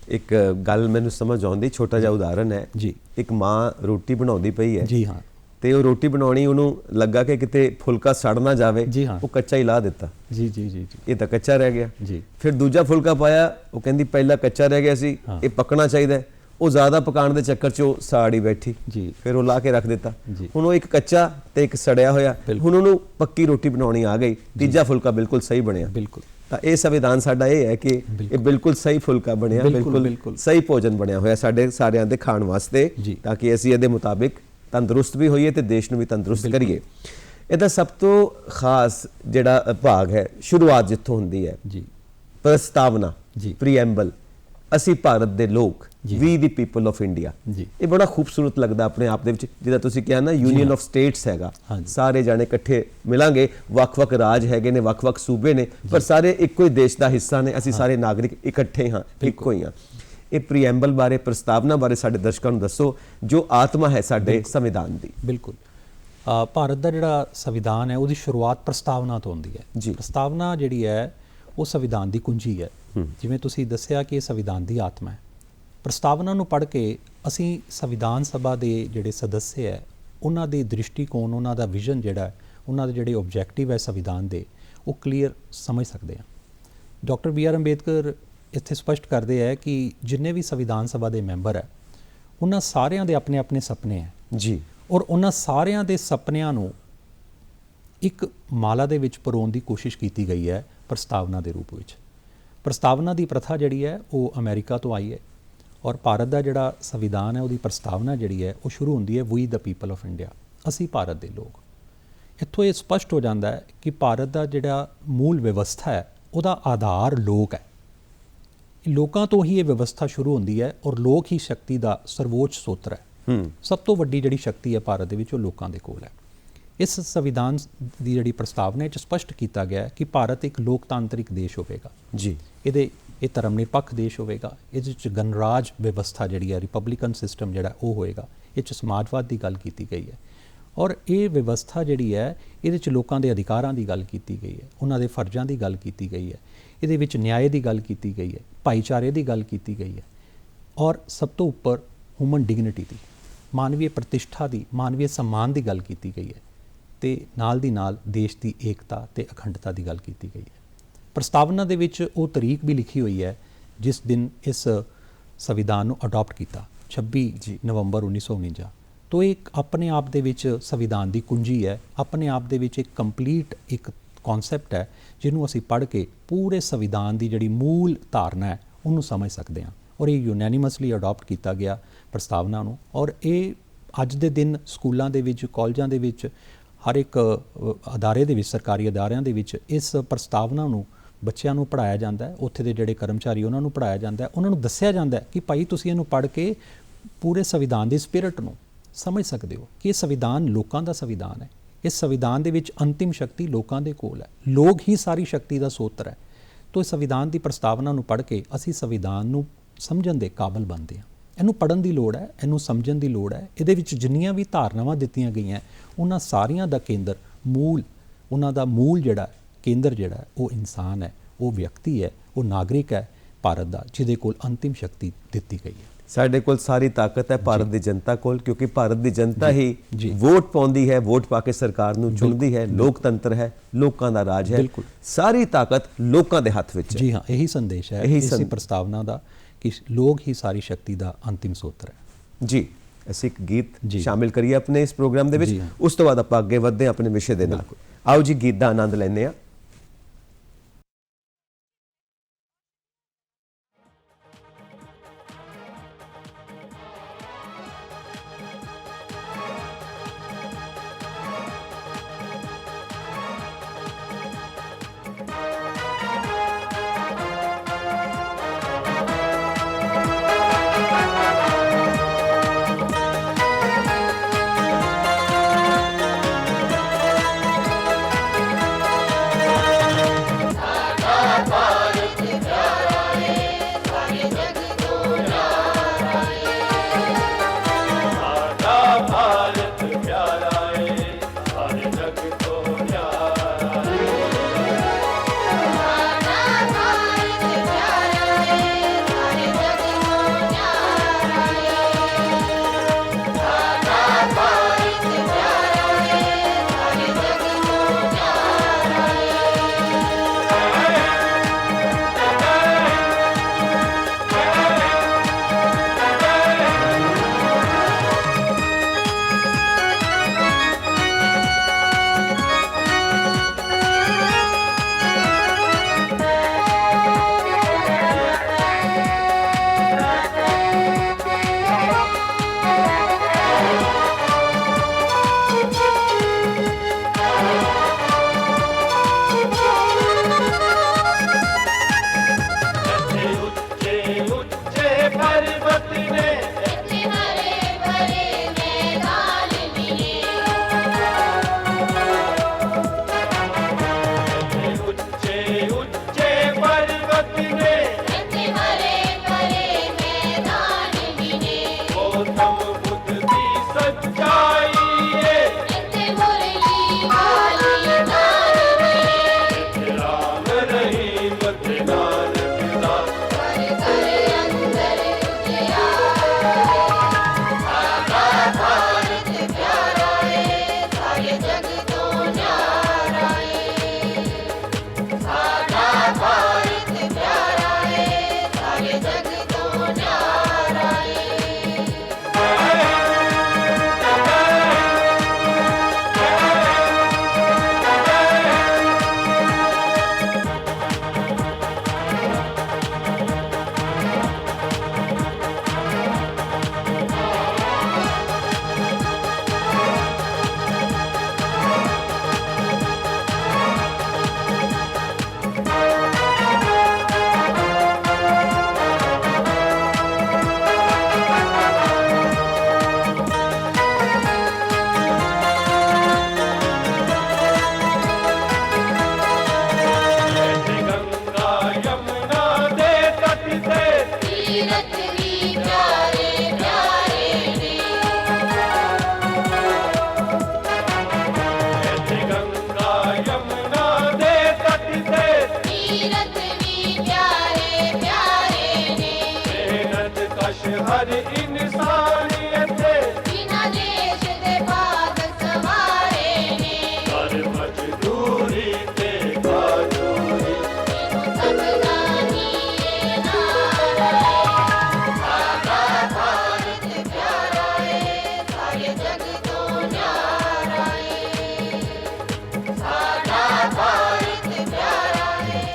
[SPEAKER 1] ਇੱਕ ਗੱਲ ਮੈਨੂੰ ਸਮਝ ਆਉਂਦੀ, ਛੋਟਾ ਜਿਹਾ ਉਦਾਹਰਨ ਹੈ
[SPEAKER 2] ਜੀ।
[SPEAKER 1] ਇੱਕ ਮਾਂ ਰੋਟੀ ਬਣਾਉਂਦੀ ਪਈ ਹੈ
[SPEAKER 2] ਜੀ ਹਾਂ,
[SPEAKER 1] ਤੇ ਉਹ ਰੋਟੀ ਬਣਾਉਣੀ, ਉਹਨੂੰ ਲੱਗਾ ਕਿ ਕਿਤੇ ਫੁਲਕਾ ਸੜ ਨਾ ਜਾਵੇ,
[SPEAKER 2] ਜੀ ਹਾਂ,
[SPEAKER 1] ਉਹ ਕੱਚਾ ਹੀ ਲਾ ਦਿੱਤਾ।
[SPEAKER 2] ਜੀ ਜੀ ਜੀ ਜੀ,
[SPEAKER 1] ਇਹ ਤਾਂ ਕੱਚਾ ਰਹਿ ਗਿਆ।
[SPEAKER 2] ਜੀ।
[SPEAKER 1] ਫਿਰ ਦੂਜਾ ਫੁਲਕਾ ਪਾਇਆ, ਉਹ ਕਹਿੰਦੀ ਪਹਿਲਾਂ ਕੱਚਾ ਰਹਿ ਗਿਆ ਸੀ, ਇਹ ਪੱਕਣਾ ਚਾਹੀਦਾ। ਉਹ ਜ਼ਿਆਦਾ ਪਕਾਉਣ ਦੇ ਚੱਕਰ 'ਚ ਉਹ ਸਾੜੀ ਬੈਠੀ, ਫਿਰ ਉਹ ਲਾ ਕੇ ਰੱਖ ਦਿੱਤਾ। ਹੁਣ ਉਹ ਇੱਕ ਕੱਚਾ ਤੇ ਇੱਕ ਸੜਿਆ ਹੋਇਆ, ਹੁਣ ਉਹਨੂੰ ਪੱਕੀ ਰੋਟੀ ਬਣਾਉਣੀ ਆ ਗਈ, ਤੀਜਾ ਫੁਲਕਾ ਬਿਲਕੁਲ ਸਹੀ ਬਣਿਆ।
[SPEAKER 2] ਬਿਲਕੁਲ।
[SPEAKER 1] ਤਾਂ ਇਹ ਸੰਵਿਧਾਨ ਸਾਡਾ ਇਹ ਹੈ ਕਿ ਇਹ ਬਿਲਕੁਲ ਸਹੀ ਫੁਲਕਾ ਬਣਿਆ, ਬਿਲਕੁਲ ਸਹੀ ਭੋਜਨ ਬਣਿਆ ਹੋਇਆ ਸਾਡੇ ਸਾਰਿਆਂ ਦੇ ਖਾਣ ਵਾਸਤੇ, ਤਾਂ ਕਿ ਅਸੀਂ ਇਹਦੇ ਮੁਤਾਬਿਕ ਤੰਦਰੁਸਤ ਵੀ ਹੋਈਏ ਤੇ ਦੇਸ਼ ਨੂੰ ਵੀ ਤੰਦਰੁਸਤ ਕਰੀਏ। ਇਹਦਾ ਸਭ ਤੋਂ ਖਾਸ ਜਿਹੜਾ ਭਾਗ ਹੈ, ਸ਼ੁਰੂਆਤ ਜਿੱਥੋਂ ਹੁੰਦੀ ਹੈ, ਪ੍ਰਸਤਾਵਨਾ, ਪ੍ਰੀਐਂਬਲ, ਅਸੀਂ ਭਾਰਤ ਦੇ ਲੋਕ, ਵੀ ਦੀ ਪੀਪਲ ਆਫ ਇੰਡੀਆ।
[SPEAKER 2] ਜੀ।
[SPEAKER 1] ਇਹ ਬੜਾ ਖੂਬਸੂਰਤ ਲੱਗਦਾ ਆਪਣੇ ਆਪ ਦੇ ਵਿੱਚ, ਜਿਹਦਾ ਤੁਸੀਂ ਕਿਹਾ ਨਾ ਯੂਨੀਅਨ ਆਫ ਸਟੇਟਸ ਹੈਗਾ, ਸਾਰੇ ਜਾਣੇ ਇਕੱਠੇ ਮਿਲਾਂਗੇ, ਵੱਖ-ਵੱਖ ਰਾਜ ਹੈਗੇ ਨੇ, ਵੱਖ-ਵੱਖ ਸੂਬੇ ਨੇ, ਪਰ ਸਾਰੇ ਇੱਕੋ ਹੀ ਦੇਸ਼ ਦਾ ਹਿੱਸਾ ਨੇ, ਅਸੀਂ ਸਾਰੇ ਨਾਗਰਿਕ ਇਕੱਠੇ ਹਾਂ, ਇੱਕੋ ਹੀ ਹਾਂ। ਇਹ ਪ੍ਰੀਐਂਬਲ ਬਾਰੇ, ਪ੍ਰਸਤਾਵਨਾ ਬਾਰੇ ਸਾਡੇ ਦਰਸ਼ਕਾਂ ਨੂੰ ਦੱਸੋ, ਜੋ ਆਤਮਾ ਹੈ ਸਾਡੇ ਸੰਵਿਧਾਨ ਦੀ।
[SPEAKER 2] ਬਿਲਕੁਲ। ਭਾਰਤ ਦਾ ਜਿਹੜਾ ਸੰਵਿਧਾਨ ਹੈ ਉਹਦੀ ਸ਼ੁਰੂਆਤ ਪ੍ਰਸਤਾਵਨਾ ਤੋਂ ਹੁੰਦੀ ਹੈ। ਪ੍ਰਸਤਾਵਨਾ ਜਿਹੜੀ ਹੈ ਉਹ ਸੰਵਿਧਾਨ ਦੀ ਕੁੰਜੀ ਹੈ। ਜਿਵੇਂ ਤੁਸੀਂ ਦੱਸਿਆ ਕਿ ਇਹ ਸੰਵਿਧਾਨ ਦੀ ਆਤਮਾ ਹੈ। ਪ੍ਰਸਤਾਵਨਾ ਨੂੰ ਪੜ੍ਹ ਕੇ ਅਸੀਂ ਸੰਵਿਧਾਨ ਸਭਾ ਦੇ ਜਿਹੜੇ ਸਦੱਸਿਆ ਹੈ ਉਹਨਾਂ ਦੇ ਦ੍ਰਿਸ਼ਟੀਕੋਣ, ਉਹਨਾਂ ਦਾ ਵਿਜ਼ਨ ਜਿਹੜਾ ਹੈ, ਉਹਨਾਂ ਦੇ ਜਿਹੜੇ ਆਬਜੈਕਟਿਵ ਹੈ ਸੰਵਿਧਾਨ ਦੇ, ਉਹ ਕਲੀਅਰ ਸਮਝ ਸਕਦੇ ਹਾਂ। ਡਾਕਟਰ ਬੀ ਆਰ ਅੰਬੇਦਕਰ ਇੱਥੇ ਸਪਸ਼ਟ ਕਰਦੇ ਹੈ ਕਿ ਜਿੰਨੇ ਵੀ ਸੰਵਿਧਾਨ ਸਭਾ ਦੇ ਮੈਂਬਰ ਹੈ ਉਹਨਾਂ ਸਾਰਿਆਂ ਦੇ ਆਪਣੇ ਆਪਣੇ ਸੁਪਨੇ ਹੈ
[SPEAKER 1] ਜੀ,
[SPEAKER 2] ਔਰ ਉਹਨਾਂ ਸਾਰਿਆਂ ਦੇ ਸੁਪਨਿਆਂ ਨੂੰ ਇੱਕ ਮਾਲਾ ਦੇ ਵਿੱਚ ਪਰੋਣ ਦੀ ਕੋਸ਼ਿਸ਼ ਕੀਤੀ ਗਈ ਹੈ ਪ੍ਰਸਤਾਵਨਾ ਦੇ ਰੂਪ ਵਿੱਚ। ਪ੍ਰਸਤਾਵਨਾ ਦੀ ਪ੍ਰਥਾ ਜਿਹੜੀ ਹੈ ਉਹ ਅਮਰੀਕਾ ਤੋਂ ਆਈ ਹੈ ਔਰ ਭਾਰਤ ਦਾ ਜਿਹੜਾ ਸੰਵਿਧਾਨ ਹੈ ਉਹਦੀ ਪ੍ਰਸਤਾਵਨਾ ਜਿਹੜੀ ਹੈ ਉਹ ਸ਼ੁਰੂ ਹੁੰਦੀ ਹੈ ਵੀ ਦ ਪੀਪਲ ਆਫ ਇੰਡੀਆ, ਅਸੀਂ ਭਾਰਤ ਦੇ ਲੋਕ। ਇੱਥੋਂ ਇਹ ਸਪਸ਼ਟ ਹੋ ਜਾਂਦਾ ਹੈ ਕਿ ਭਾਰਤ ਦਾ ਜਿਹੜਾ ਮੂਲ ਵਿਵਸਥਾ ਹੈ ਉਹਦਾ ਆਧਾਰ ਲੋਕ ਹੈ। ਲੋਕਾਂ ਤੋਂ ਹੀ ਇਹ ਵਿਵਸਥਾ ਸ਼ੁਰੂ ਹੁੰਦੀ ਹੈ ਔਰ ਲੋਕ ਹੀ ਸ਼ਕਤੀ ਦਾ ਸਰਵੋੱਚ ਸੋਤਰ ਹੈ। ਸਭ ਤੋਂ ਵੱਡੀ ਜਿਹੜੀ ਸ਼ਕਤੀ ਹੈ ਭਾਰਤ ਦੇ ਵਿੱਚ ਉਹ ਲੋਕਾਂ ਦੇ ਕੋਲ ਹੈ। ਇਸ ਸੰਵਿਧਾਨ ਦੀ ਜਿਹੜੀ ਪ੍ਰਸਤਾਵਨਾ ਵਿੱਚ ਸਪਸ਼ਟ ਕੀਤਾ ਗਿਆ ਹੈ ਕਿ ਭਾਰਤ ਇੱਕ ਲੋਕਤਾਂਤਰਿਕ ਦੇਸ਼ ਹੋਵੇਗਾ
[SPEAKER 1] ਜੀ।
[SPEAKER 2] ਇਹ ਧਰਮ ਨਿਰਪੱਖ ਦੇਸ਼ ਹੋਵੇਗਾ। ਇਹਦੇ ਵਿੱਚ ਗਣਰਾਜ ਵਿਵਸਥਾ ਜਿਹੜੀ ਹੈ, ਰਿਪਬਲਿਕਨ ਸਿਸਟਮ ਜਿਹੜਾ ਉਹ ਹੋਏਗਾ। ਇਹ 'ਚ ਸਮਾਜਵਾਦ ਦੀ ਗੱਲ ਕੀਤੀ ਗਈ ਹੈ ਔਰ ਇਹ ਵਿਵਸਥਾ ਜਿਹੜੀ ਹੈ ਇਹਦੇ 'ਚ ਲੋਕਾਂ ਦੇ ਅਧਿਕਾਰਾਂ ਦੀ ਗੱਲ ਕੀਤੀ ਗਈ ਹੈ, ਉਹਨਾਂ ਦੇ ਫਰਜ਼ਾਂ ਦੀ ਗੱਲ ਕੀਤੀ ਗਈ ਹੈ, ਇਹਦੇ ਵਿੱਚ ਨਿਆਂ ਦੀ ਗੱਲ ਕੀਤੀ ਗਈ ਹੈ, ਭਾਈਚਾਰੇ ਦੀ ਗੱਲ ਕੀਤੀ ਗਈ ਹੈ ਔਰ ਸਭ ਤੋਂ ਉੱਪਰ ਹਿਊਮਨ ਡਿਗਨਿਟੀ ਦੀ, ਮਾਨਵੀ ਪ੍ਰਤਿਸ਼ਠਾ ਦੀ, ਮਾਨਵੀ ਸਨਮਾਨ ਦੀ ਗੱਲ ਕੀਤੀ ਗਈ ਹੈ ਤੇ ਨਾਲ ਦੀ ਨਾਲ ਦੇਸ਼ ਦੀ ਏਕਤਾ ਤੇ ਅਖੰਡਤਾ ਦੀ ਗੱਲ ਕੀਤੀ ਗਈ ਹੈ। ਪ੍ਰਸਤਾਵਨਾ ਦੇ ਵਿੱਚ ਉਹ ਤਰੀਕ ਵੀ ਲਿਖੀ ਹੋਈ ਹੈ ਜਿਸ ਦਿਨ ਇਸ ਸੰਵਿਧਾਨ ਨੂੰ ਅਡਾਪਟ ਕੀਤਾ, 26 ਨਵੰਬਰ 1949। ਤੋਂ ਇੱਕ ਆਪਣੇ ਆਪ ਦੇ ਵਿੱਚ ਸੰਵਿਧਾਨ ਦੀ ਕੁੰਜੀ ਹੈ, ਆਪਣੇ ਆਪ ਦੇ ਵਿੱਚ ਇੱਕ ਕੰਪਲੀਟ ਇੱਕ ਕਨਸੈਪਟ ਹੈ ਜਿਹਨੂੰ ਅਸੀਂ ਪੜ੍ਹ ਕੇ ਪੂਰੇ ਸੰਵਿਧਾਨ ਦੀ ਜਿਹੜੀ ਮੂਲ ਧਾਰਨਾ ਹੈ ਉਹਨੂੰ ਸਮਝ ਸਕਦੇ ਹਾਂ। ਔਰ ਇਹ ਯੂਨੈਨਿਮਸਲੀ ਅਡਾਪਟ ਕੀਤਾ ਗਿਆ ਪ੍ਰਸਤਾਵਨਾ ਨੂੰ ਔਰ ਇਹ ਅੱਜ ਦੇ ਦਿਨ ਸਕੂਲਾਂ ਦੇ ਵਿੱਚ, ਕਾਲਜਾਂ ਦੇ ਵਿੱਚ, ਹਰ ਇੱਕ ਅਦਾਰੇ ਦੇ ਵਿੱਚ, ਸਰਕਾਰੀ ਅਦਾਰਿਆਂ ਦੇ ਵਿੱਚ ਇਸ ਪ੍ਰਸਤਾਵਨਾ ਨੂੰ ਬੱਚਿਆਂ ਨੂੰ ਪੜ੍ਹਾਇਆ ਜਾਂਦਾ ਹੈ। ਉੱਥੇ ਦੇ ਜਿਹੜੇ ਕਰਮਚਾਰੀ ਉਹਨਾਂ ਨੂੰ ਪੜ੍ਹਾਇਆ ਜਾਂਦਾ ਹੈ, ਉਹਨਾਂ ਨੂੰ ਦੱਸਿਆ ਜਾਂਦਾ ਹੈ ਕਿ ਭਾਈ ਤੁਸੀਂ ਇਹਨੂੰ ਪੜ੍ਹ ਕੇ ਪੂਰੇ ਸੰਵਿਧਾਨ ਦੀ ਸਪਿਰਿਟ ਨੂੰ ਸਮਝ ਸਕਦੇ ਹੋ ਕਿ ਇਹ ਸੰਵਿਧਾਨ ਲੋਕਾਂ ਦਾ ਸੰਵਿਧਾਨ ਹੈ। ਇਸ ਸੰਵਿਧਾਨ ਦੇ ਵਿੱਚ ਅੰਤਿਮ ਸ਼ਕਤੀ ਲੋਕਾਂ ਦੇ ਕੋਲ ਹੈ, ਲੋਕ ਹੀ ਸਾਰੀ ਸ਼ਕਤੀ ਦਾ ਸੋਤਰ ਹੈ। ਤੋਂ ਇਸ ਸੰਵਿਧਾਨ ਦੀ ਪ੍ਰਸਤਾਵਨਾ ਨੂੰ ਪੜ੍ਹ ਕੇ ਅਸੀਂ ਸੰਵਿਧਾਨ ਨੂੰ ਸਮਝਣ ਦੇ ਕਾਬਿਲ ਬਣਦੇ ਹਾਂ। ਇਹਨੂੰ ਪੜ੍ਹਨ ਦੀ ਲੋੜ ਹੈ, ਇਹਨੂੰ ਸਮਝਣ ਦੀ ਲੋੜ ਹੈ। ਇਹਦੇ ਵਿੱਚ ਜਿੰਨੀਆਂ ਵੀ ਧਾਰਨਾਵਾਂ ਦਿੱਤੀਆਂ ਗਈਆਂ ਉਹਨਾਂ ਸਾਰੀਆਂ ਦਾ ਕੇਂਦਰ ਉਹਨਾਂ ਦਾ ਮੂਲ ਜਿਹੜਾ ਕੇਂਦਰ ਜਿਹੜਾ ਉਹ ਇਨਸਾਨ ਹੈ, ਉਹ ਵਿਅਕਤੀ ਹੈ, ਉਹ ਨਾਗਰਿਕ ਹੈ ਭਾਰਤ ਦਾ, ਜਿਹਦੇ ਕੋਲ ਅੰਤਿਮ ਸ਼ਕਤੀ ਦਿੱਤੀ ਗਈ ਹੈ।
[SPEAKER 1] ਸਾਡੇ ਕੋਲ ਸਾਰੀ ਤਾਕਤ ਹੈ ਭਾਰਤ ਦੀ ਜਨਤਾ ਕੋਲ, ਕਿਉਂਕਿ ਭਾਰਤ ਦੀ ਜਨਤਾ ਹੀ ਵੋਟ ਪਾਉਂਦੀ ਹੈ, ਵੋਟ ਪਾ ਕੇ ਸਰਕਾਰ ਨੂੰ ਚੁਣਦੀ ਹੈ। ਲੋਕਤੰਤਰ ਹੈ, ਲੋਕਾਂ ਦਾ ਰਾਜ ਹੈ, ਸਾਰੀ ਤਾਕਤ ਲੋਕਾਂ ਦੇ ਹੱਥ ਵਿੱਚ ਹੈ।
[SPEAKER 2] ਜੀ ਹਾਂ, ਇਹੀ ਸੰਦੇਸ਼ ਹੈ ਇਸੇ ਪ੍ਰਸਤਾਵਨਾ ਦਾ ਕਿ ਲੋਕ ਹੀ ਸਾਰੀ ਸ਼ਕਤੀ ਦਾ ਅੰਤਿਮ ਸੋਤਰ ਹੈ।
[SPEAKER 1] ਜੀ, ਅਸੀਂ ਇੱਕ ਗੀਤ ਸ਼ਾਮਿਲ ਕਰੀਏ ਆਪਣੇ ਇਸ ਪ੍ਰੋਗਰਾਮ ਦੇ ਵਿੱਚ, ਉਸ ਤੋਂ ਬਾਅਦ ਆਪਾਂ ਅੱਗੇ ਵਧਦੇ ਹਾਂ ਆਪਣੇ ਵਿਸ਼ੇ ਦੇ ਨਾਲ। ਆਓ ਜੀ, ਗੀਤ ਦਾ ਆਨੰਦ ਲੈਂਦੇ ਹਾਂ।
[SPEAKER 3] प्यारे प्यारे ने
[SPEAKER 4] मेहनत कश हर इंसानियत दे
[SPEAKER 3] बिना देश दे बाग सवारे ने
[SPEAKER 4] कर मजदूरी ते मजदूरी
[SPEAKER 3] सबदा नीए नारा साडा भारत प्यारा है सारे जग तो न्यारा है साडा भारत प्यारा है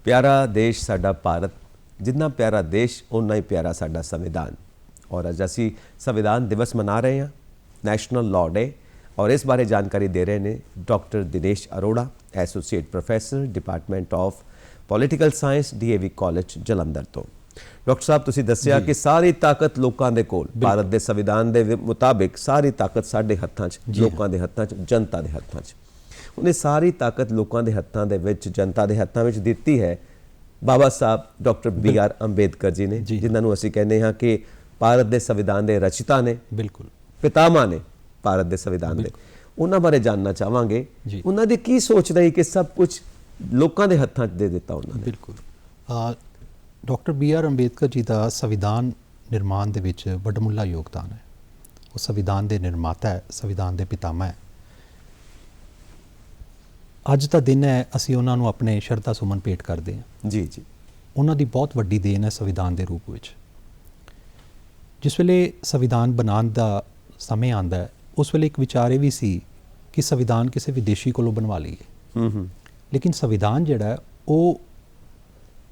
[SPEAKER 1] ਪਿਆਰਾ ਦੇਸ਼ ਸਾਡਾ ਭਾਰਤ, ਜਿੰਨਾ ਪਿਆਰਾ ਦੇਸ਼ ਓਨਾ ਹੀ ਪਿਆਰਾ ਸਾਡਾ ਸੰਵਿਧਾਨ। ਔਰ ਅੱਜ ਅਸੀਂ ਸੰਵਿਧਾਨ ਦਿਵਸ ਮਨਾ ਰਹੇ ਹਾਂ, ਨੈਸ਼ਨਲ ਲਾਅ ਡੇ। ਔਰ ਇਸ ਬਾਰੇ ਜਾਣਕਾਰੀ ਦੇ ਰਹੇ ਨੇ doctor Dinesh Arora, associate professor, department of political science, DAV college Jalandhar ਤੋਂ। ਡਾਕਟਰ ਸਾਹਿਬ, ਤੁਸੀਂ ਦੱਸਿਆ ਕਿ ਸਾਰੀ ਤਾਕਤ ਲੋਕਾਂ ਦੇ ਕੋਲ, ਭਾਰਤ ਦੇ ਸੰਵਿਧਾਨ ਦੇ ਮੁਤਾਬਿਕ ਸਾਰੀ ਤਾਕਤ ਸਾਡੇ ਹੱਥਾਂ 'ਚ, ਲੋਕਾਂ ਦੇ ਹੱਥਾਂ 'ਚ, ਜਨਤਾ ਦੇ ਹੱਥਾਂ 'ਚ। ਉਹਨੇ ਸਾਰੀ ਤਾਕਤ ਲੋਕਾਂ ਦੇ ਹੱਥਾਂ ਦੇ ਵਿੱਚ, ਜਨਤਾ ਦੇ ਹੱਥਾਂ ਵਿੱਚ ਦਿੱਤੀ ਹੈ ਬਾਬਾ ਸਾਹਿਬ ਡਾਕਟਰ BR ਅੰਬੇਦਕਰ ਜੀ ਨੇ, ਜਿਨ੍ਹਾਂ ਨੂੰ ਅਸੀਂ ਕਹਿੰਦੇ ਹਾਂ ਕਿ ਭਾਰਤ ਦੇ ਸੰਵਿਧਾਨ ਦੇ ਰਚਿਤਾ ਨੇ,
[SPEAKER 2] ਬਿਲਕੁਲ
[SPEAKER 1] ਪਿਤਾਮਾ ਨੇ ਭਾਰਤ ਦੇ ਸੰਵਿਧਾਨ ਦੇ। ਉਹਨਾਂ ਬਾਰੇ ਜਾਣਨਾ ਚਾਹਾਂਗੇ, ਉਹਨਾਂ ਦੀ ਕੀ ਸੋਚ ਰਹੀ ਕਿ ਸਭ ਕੁਝ ਲੋਕਾਂ ਦੇ ਹੱਥਾਂ 'ਚ ਦੇ ਦਿੱਤਾ ਉਹਨਾਂ ਨੇ।
[SPEAKER 2] ਬਿਲਕੁਲ ਡਾਕਟਰ BR ਅੰਬੇਦਕਰ ਜੀ ਦਾ ਸੰਵਿਧਾਨ ਨਿਰਮਾਣ ਦੇ ਵਿੱਚ ਵੱਡਮੁੱਲਾ ਯੋਗਦਾਨ ਹੈ। ਉਹ ਸੰਵਿਧਾਨ ਦੇ ਨਿਰਮਾਤਾ ਹੈ, ਸੰਵਿਧਾਨ ਦੇ ਪਿਤਾਮਾ ਹੈ। ਅੱਜ ਦਾ ਦਿਨ ਹੈ, ਅਸੀਂ ਉਹਨਾਂ ਨੂੰ ਆਪਣੇ ਸ਼ਰਧਾ ਸੁਮਨ ਭੇਟ ਕਰਦੇ ਹਾਂ।
[SPEAKER 1] ਜੀ ਜੀ,
[SPEAKER 2] ਉਹਨਾਂ ਦੀ ਬਹੁਤ ਵੱਡੀ ਦੇਣ ਹੈ ਸੰਵਿਧਾਨ ਦੇ ਰੂਪ ਵਿੱਚ। ਜਿਸ ਵੇਲੇ ਸੰਵਿਧਾਨ ਬਣਾਉਣ ਦਾ ਸਮੇਂ ਆਉਂਦਾ ਹੈ, ਉਸ ਵੇਲੇ ਇੱਕ ਵਿਚਾਰ ਇਹ ਵੀ ਸੀ ਕਿ ਸੰਵਿਧਾਨ ਕਿਸੇ ਵਿਦੇਸ਼ੀ ਕੋਲੋਂ ਬਣਵਾ ਲਈਏ। ਲੇਕਿਨ ਸੰਵਿਧਾਨ ਜਿਹੜਾ ਹੈ ਉਹ